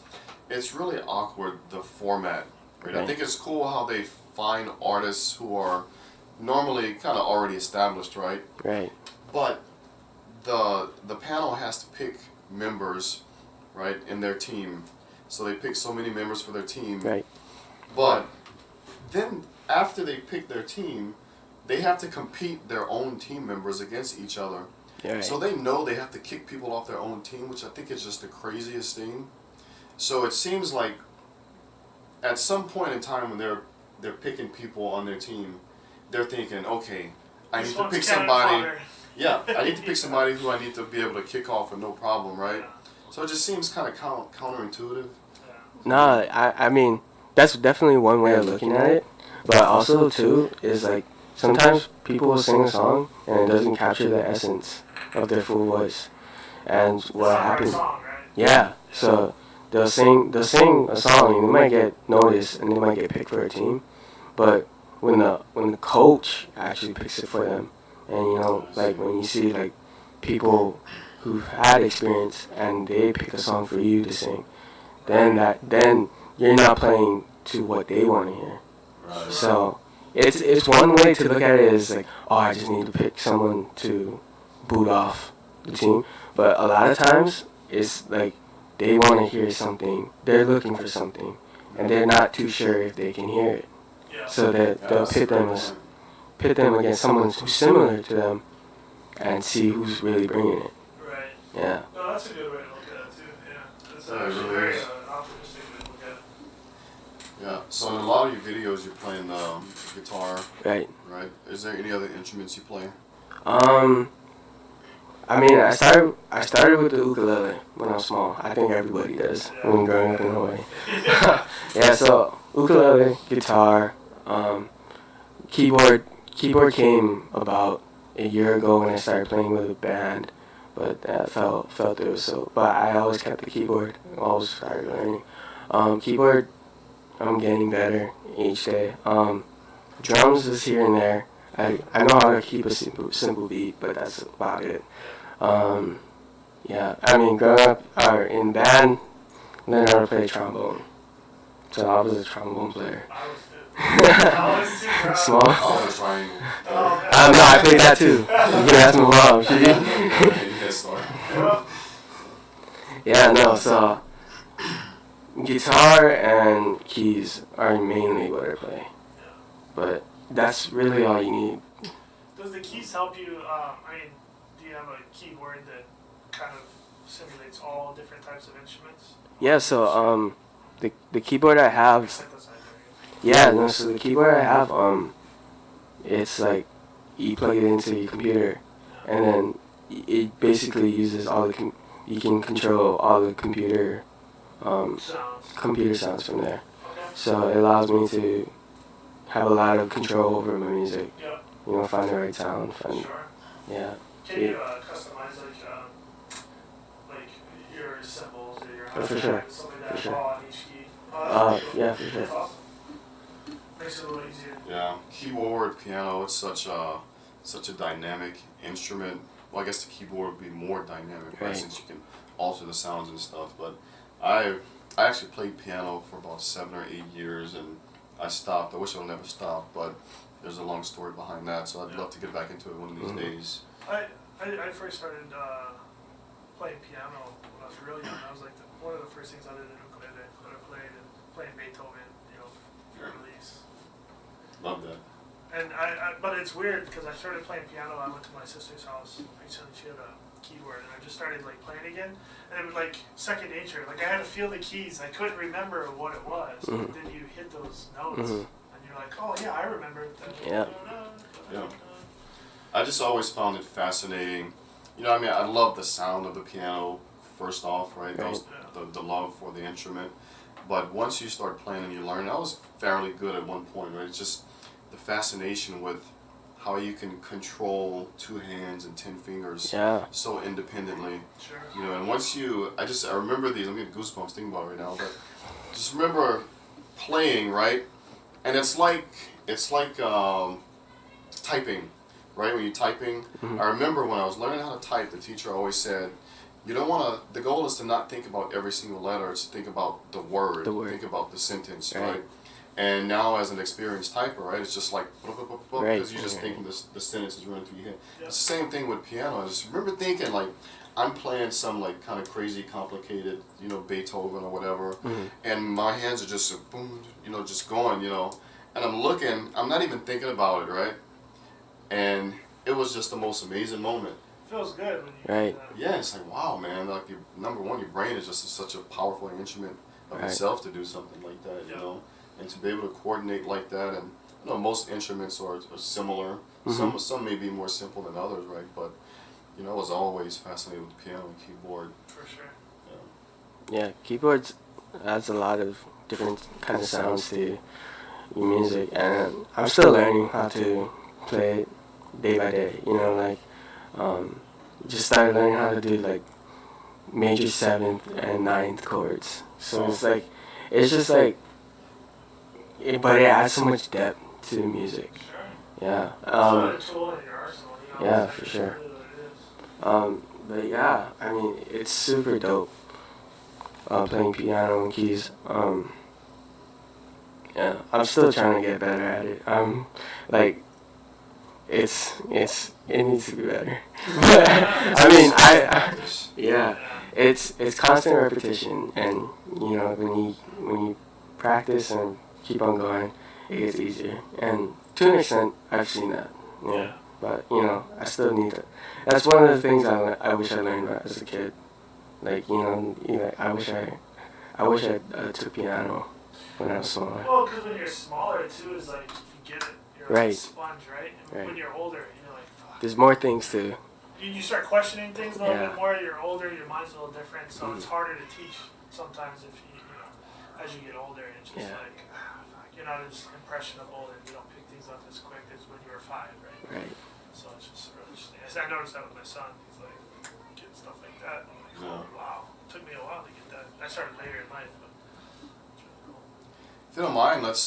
it's really awkward, the format, right? I think it's cool how they find artists who are normally kind of already established, right? Right. But the panel has to pick members, right, in their team. So they pick so many members for their team. Right. But then after they pick their team, they have to compete their own team members against each other. Right. So they know they have to kick people off their own team, which I think is just the craziest thing. So it seems like at some point in time when they're picking people on their team, they're thinking, okay, I need to pick somebody. Yeah, I need to pick somebody who I need to be able to kick off with no problem, right? So it just seems kind of counterintuitive. No, I mean, that's definitely one way of looking at it. But also, too, is like sometimes people will sing a song and it doesn't capture the essence of their full voice. And what happens? Yeah, so they'll sing a song and they might get noticed and they might get picked for a team. But when the coach actually picks it for them, and like when you see like people who've had experience and they pick a song for you to sing, then you're not playing to what they want to hear. Right. So it's one way to look at it is like, oh, I just need to pick someone to boot off the team. But a lot of times it's like they want to hear something. They're looking for something, and they're not too sure if they can hear it. Yeah. So that they'll pit them against someone who's similar to them, and see who's really bringing it. Right. Yeah. No, that's a good way to look at it too. Yeah. It's Yeah, it actually really very is. optimistic way to look at it. Yeah. So in a lot of your videos, you're playing guitar, Right. right? Is there any other instruments you play? I mean, I started with the ukulele when I was small. I think everybody does when growing up in Hawaii. Yeah, so ukulele, guitar, keyboard. Keyboard came about a year ago when I started playing with a band, but that fell through. So, but I always kept the keyboard. Always started learning. Keyboard, I'm getting better each day. Drums is here and there. I know how to keep a simple beat, but that's about it. Yeah, I mean, growing up in band, learned how to play trombone. So I was a trombone player. I was too. I was too proud. Small. Oh, the triangle. No, I played that too. You can ask my mom. She did. Yeah. Yeah, no, so guitar and keys are mainly what I play. But that's really all you need. Does the keys help you? I mean, do you have a keyboard that kind of simulates all different types of instruments? Yeah, so the keyboard I have, Synthesizer. yeah, no, so the keyboard I have, it's like you plug it into your computer, and then it basically uses all the you can control all the computer sounds from there. Okay. So it allows me to have a lot of control over my music. Yep. You know, find the right sound, find, Sure. yeah. Can you customize like your symbols or your For sure. something For that sure. fall on each key? Oh, that's Yeah, for sure. That's awesome. Makes it a little easier. Yeah, keyboard, piano, it's such a dynamic instrument. Well, I guess the keyboard would be more dynamic, right? Right. Since you can alter the sounds and stuff. But I actually played piano for about 7 or 8 years, and I stopped. I wish I would never stop, but there's a long story behind that. So I'd love to get back into it one of these days. I first started playing piano when I was really young. That was like one of the first things other than ukulele that I played, and playing Beethoven, release. Love that. And but it's weird because I started playing piano. I went to my sister's house recently. She had a keyboard, and I just started like playing again. And it was like second nature. Like I had to feel the keys. I couldn't remember what it was. Mm-hmm. But then you hit those notes, and you're like, oh yeah, I remember. Yeah. Yeah. I just always found it fascinating. You know, I mean, I love the sound of the piano. First off, right? Right. The love for the instrument. But once you start playing and you learn, I was fairly good at one point, right? It's just the fascination with how you can control 2 hands and 10 fingers so independently. Sure. You know, and once I remember these, I'm getting goosebumps thinking about it right now, but just remember playing, right? And it's like typing, right? When you're typing, I remember when I was learning how to type, the teacher always said, you don't want to, the goal is to not think about every single letter, it's to think about the word. Think about the sentence, right? And now as an experienced typer, right, it's just like, because you're just thinking the sentence is running through your head. Yep. It's the same thing with piano. I just remember thinking like, I'm playing some like kind of crazy, complicated, Beethoven or whatever, and my hands are just boom, just going, and I'm looking, I'm not even thinking about it, right? And it was just the most amazing moment. Feels good when you Right. do that. Yeah, it's like, wow, man, like number one, your brain is just such a powerful instrument of itself to do something like that, and to be able to coordinate like that. And most instruments are similar. Some may be more simple than others, right? But I was always fascinated with the piano and keyboard. For sure. Yeah, keyboards adds a lot of different kind of sounds to your music, and I'm still learning how to play it day by day. Just started learning how to do like major 7th and 9th chords. So it's just like, but it adds so much depth to the music. Sure. Yeah. It's a tool in your arsenal, Yeah, That's for sure. really what it is. But yeah, I mean, it's super dope. Playing piano and keys. Yeah, I'm still trying to get better at it. It needs to be better. But I mean, it's constant repetition, and when you practice and keep on going, it gets easier. And to an extent, I've seen that. Yeah. But I still need it. That's one of the things I wish I learned as a kid. Like I wish I took piano when I was smaller. Well, because when you're smaller too, is like you get it. You're like a sponge, right? And when you're older, you're like, fuck. There's more things to. You start questioning things a little bit more. You're older. Your mind's a little different, so it's harder to teach sometimes if as you get older. It's just like you're not as impressionable and you don't pick things up as quick as when you were 5, right? Right. So it's just really interesting. I noticed that with my son. He's like getting stuff like that. I'm like, oh wow. It took me a while to get that. I started later in life, but it's really cool. If you don't mind, let's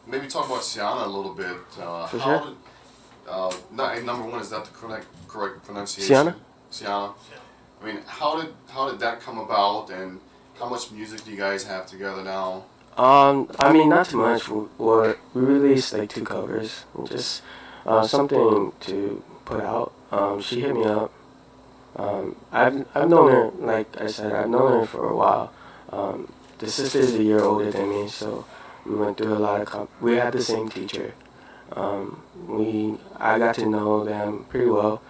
maybe talk about Sienna a little bit. For sure. Number one, is that the correct pronunciation? Sienna. I mean, how did that come about, and how much music do you guys have together now? I mean, not too much. We released like 2 covers, just something to put out. She hit me up. I've known her, like I said, I've known her for a while. The sister is a year older than me, so we went through a lot of we had the same teacher. I got to know them pretty well.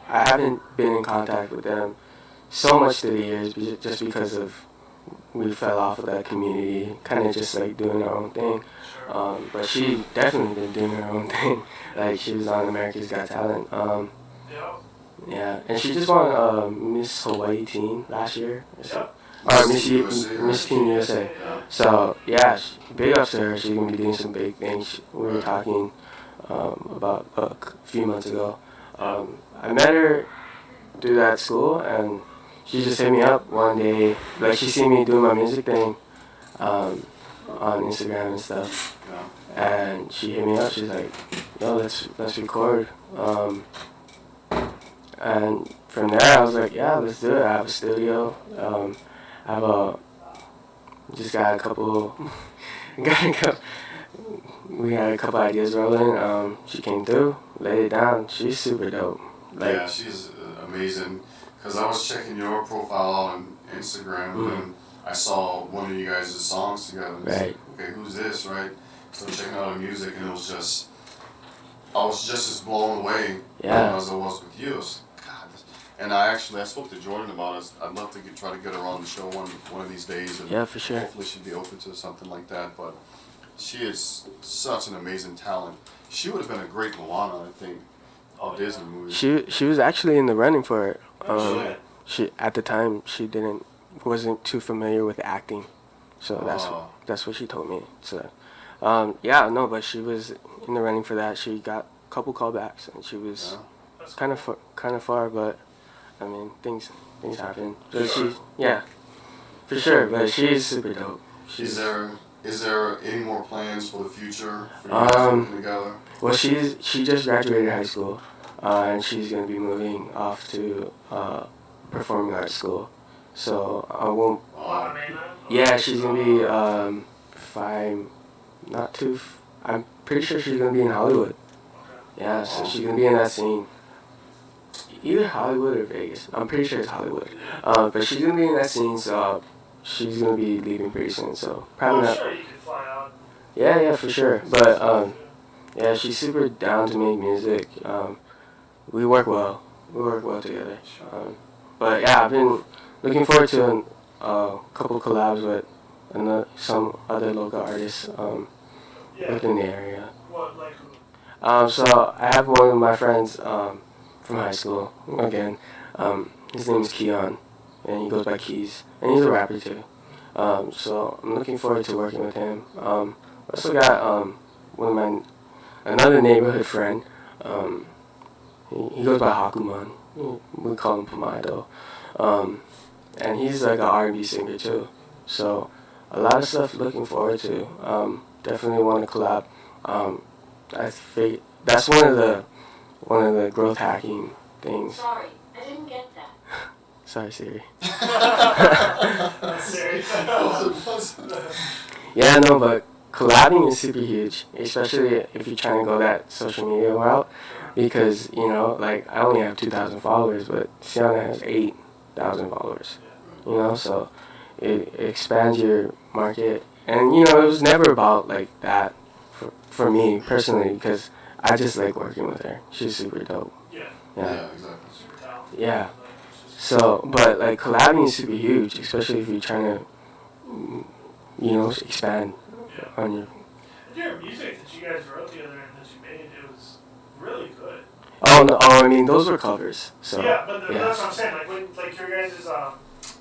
I haven't been in contact with them so much through the years, just because we fell off of that community, kind of just like doing our own thing. But she definitely been doing her own thing. Like she was on America's Got Talent. Yeah, and she just won Miss Hawaii Teen last year. Or Miss Teen USA. So yeah, big ups to her. She's gonna be doing some big things. We were talking about a few months ago. I met her through that school, and she just hit me up one day. Like she seen me doing my music thing on Instagram and stuff, and she hit me up. She's like, "Yo, let's record." And from there, I was like, "Yeah, let's do it." I have a studio. Just got a couple. We had a couple ideas rolling. She came through, laid it down. She's super dope. Yeah, she's amazing. Because I was checking your profile on Instagram and I saw one of you guys' songs together. Right. Okay, who's this, right? So checking out her music, and it was just, I was just as blown away as I was with you. And I spoke to Jordan about it. I'd love to try to get her on the show one of these days. And yeah, for sure. Hopefully she'd be open to something like that. But she is such an amazing talent. She would have been a great Moana, I think, of Disney movies. She was actually in the running for it. She at the time wasn't too familiar with acting, so that's what she told me. So but she was in the running for that. She got a couple callbacks, and she was kind of far, but I mean things happen. So for sure. But she's super dope. Is there any more plans for the future for you guys working together? Well, she just graduated high school, and she's gonna be moving off to performing arts school. So I won't. Yeah, she's gonna be I'm pretty sure she's gonna be in Hollywood. Yeah, so she's gonna be in that scene. Either Hollywood or Vegas. I'm pretty sure it's Hollywood. But she's gonna be in that scene, so she's gonna be leaving pretty soon. So probably not. Sure, you can fly out. Yeah, for sure. But she's super down to make music. We work well. Together. But yeah, I've been looking forward to a couple collabs with some other local artists within the area. What, like who? So I have one of my friends from high school. Again, his name is Keon, and he goes by Keys, and he's a rapper too. So I'm looking forward to working with him. I also got another neighborhood friend. He goes by Hakuman. We call him Pomado. And he's like an R&B singer too. So a lot of stuff looking forward to. Definitely want to collab. That's one of the growth hacking things. Sorry, I didn't get that. Sorry, Siri. Serious? Yeah, no, but collabing is super huge, especially if you're trying to go that social media route, because like I only have 2,000 followers, but Sienna has 8,000 followers. So it expands your market. And you know, it was never about like that for me personally, because I just like working with her. She's super dope. Yeah. Yeah, exactly. Super talented. Yeah. Like, it's just- So, but like collabing is super huge, especially if you're trying to, you know, expand on your. Your music that you guys wrote together and that you made, it was really good. Oh no! Oh, I mean, those were covers. So yeah, but yeah. that's what I'm saying. Like when, like your guys'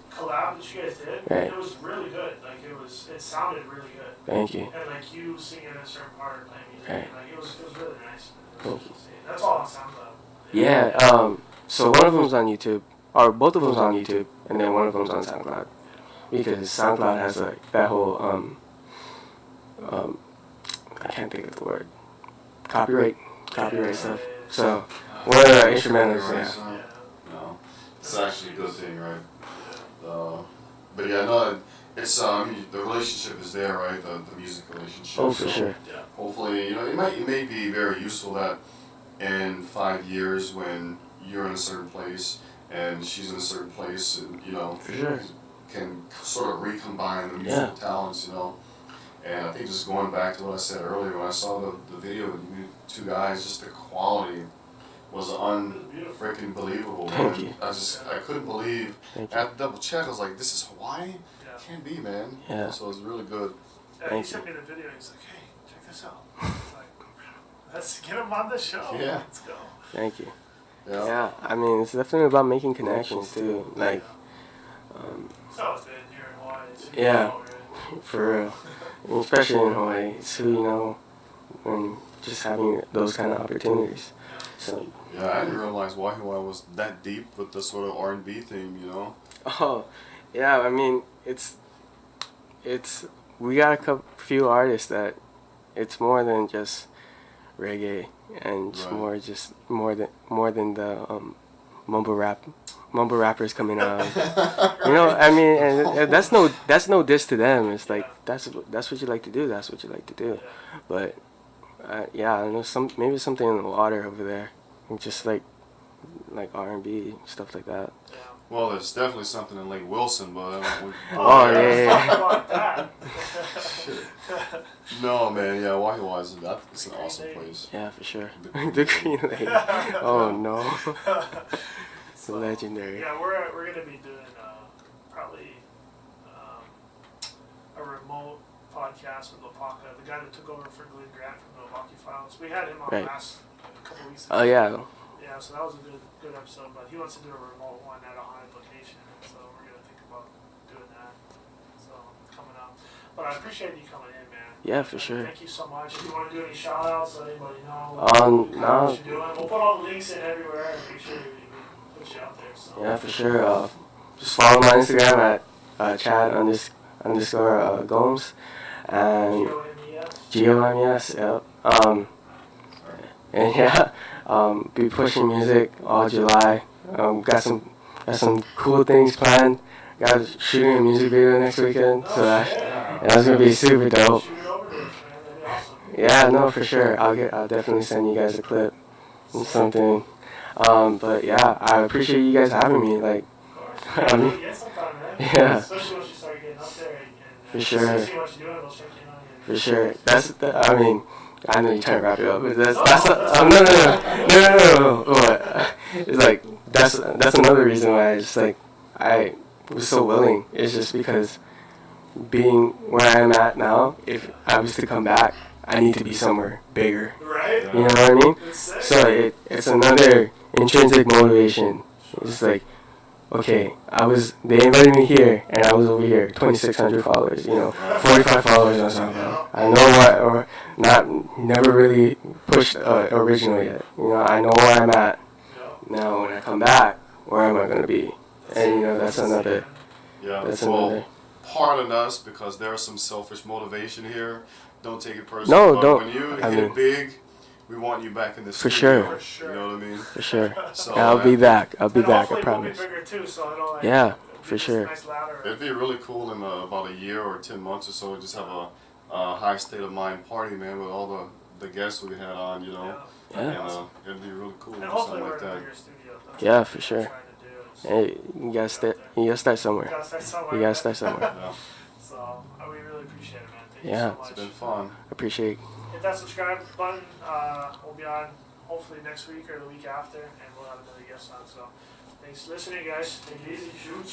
collab that you guys did, Right. it was really good. Like it sounded really good. Thank you. And like you singing a certain part or playing music, Right. like it was really nice. Thank you. That's all on SoundCloud. Yeah. So one of them's on YouTube, or both of them's on YouTube, and then one of them's on SoundCloud, because SoundCloud has like that whole I can't think of the word, copyright stuff. So one of the instrumentals, yeah. No, it's actually a good thing, right? But yeah, no, it's I mean, the relationship is there, right? The music relationship. Oh, for sure. Yeah. Hopefully, you know, it may be very useful that in 5 years when you're in a certain place and she's in a certain place, and you know, For sure. can sort of recombine the musical talents, you know. And I think just going back to what I said earlier, when I saw the video with you two guys, just the quality was unfreaking believable. Thank you. I couldn't believe. Thank I had to double check. I was like, this is Hawaii? Yeah. Can't be, man. Yeah. So it was really good. Yeah, he Thank sent me the video. He's like, "Hey, check this out." I was like, "Let's get him on the show. Yeah. Let's go." Thank you. Yeah. Yeah, I mean, it's definitely about making connections too. Like, So it's good here in Hawaii. It's Yeah. really- for real. Especially in Hawaii, it's who you know, and just having those kind of opportunities. So, Yeah, I didn't realize Wahi was that deep with the sort of R&B theme, you know? oh, yeah, I mean, it's, we got a few artists that it's more than just reggae, and it's Right. more than the mumble rappers coming out. You know, I mean, and that's no diss to them. It's like that's what you like to do. That's what you like to do. But yeah, I don't know, maybe something in the water over there, just like R&B stuff like that. Yeah. Well, there's definitely something in Lake Wilson, but Oh, yeah. Talk about that. no, man, yeah, Wahi it's an awesome place. Yeah, for sure. The The Green Lake. Oh no, it's So, legendary. Yeah, we're gonna be doing probably a remote podcast with Lopaka, the guy that took over for Glenn Grant from the Milwaukee Files. We had him on Right. last a couple weeks ago. Oh yeah. Yeah, so that was a good episode, but he wants to do a remote one at a haunted location, and so we're gonna think about doing that. So coming up. But I appreciate you coming in, man. Yeah, for sure. Thank you so much. If you want to do any shout outs, let anybody know No. what you're doing. We'll put all the links in everywhere and make sure we put you out there. So Yeah, for sure. Just follow my Instagram at Chad underscore Gomes and GOMES. GOMES. Yep. And yeah, be pushing music all July. Got some cool things planned. Got shooting a music video next weekend, so that's gonna be super dope. Shoot it over to us, man. That'd be awesome. Yeah, no, for sure. I'll definitely send you guys a clip and something. But yeah, I appreciate you guys having me. Like, Of course. I mean, Get sometime, man. yeah. Especially once you start getting up there and For sure. see what you're doing, we'll check in on you. For sure. I mean, I know you're trying to wrap it up, but no. What? It's like that's another reason why I was so willing. It's just because being where I am at now, if I was to come back, I need to be somewhere bigger. Right? You know what I mean? It's sick. So it's another intrinsic motivation. It's like, okay, they invited me here, and I was over here, 2,600 followers, 45 followers on SoundCloud. I know never really pushed original yet. I know where I'm at. Now, when I come back, where am I going to be? And, that's another. Yeah, That's well, another. pardon us because there's some selfish motivation here. Don't take it personally. No, but don't. When you I hit mean, it big, we want you back in the For studio. sure. You know what I mean? For sure. So, I'll be back. I'll be And back, I hopefully promise. We'll be bigger too, so it'll Yeah, it'll be for just sure. a nice ladder. It'd be really cool in about a year or 10 months or so. Just have a high state of mind party, man, with all the guests we had on, Yeah. and it'd be really cool. And or hopefully something we're like in a that. bigger studio. That's Yeah, what for we're sure. trying to do. Hey, you gotta start somewhere. You gotta start somewhere. You gotta start somewhere. Yeah. So we really appreciate it, man. Thank Yeah. you so much. It's been fun. Appreciate. Hit that subscribe button. We'll be on hopefully next week or the week after, and we'll have another guest on. So thanks for listening, guys. Take it easy. Shoot.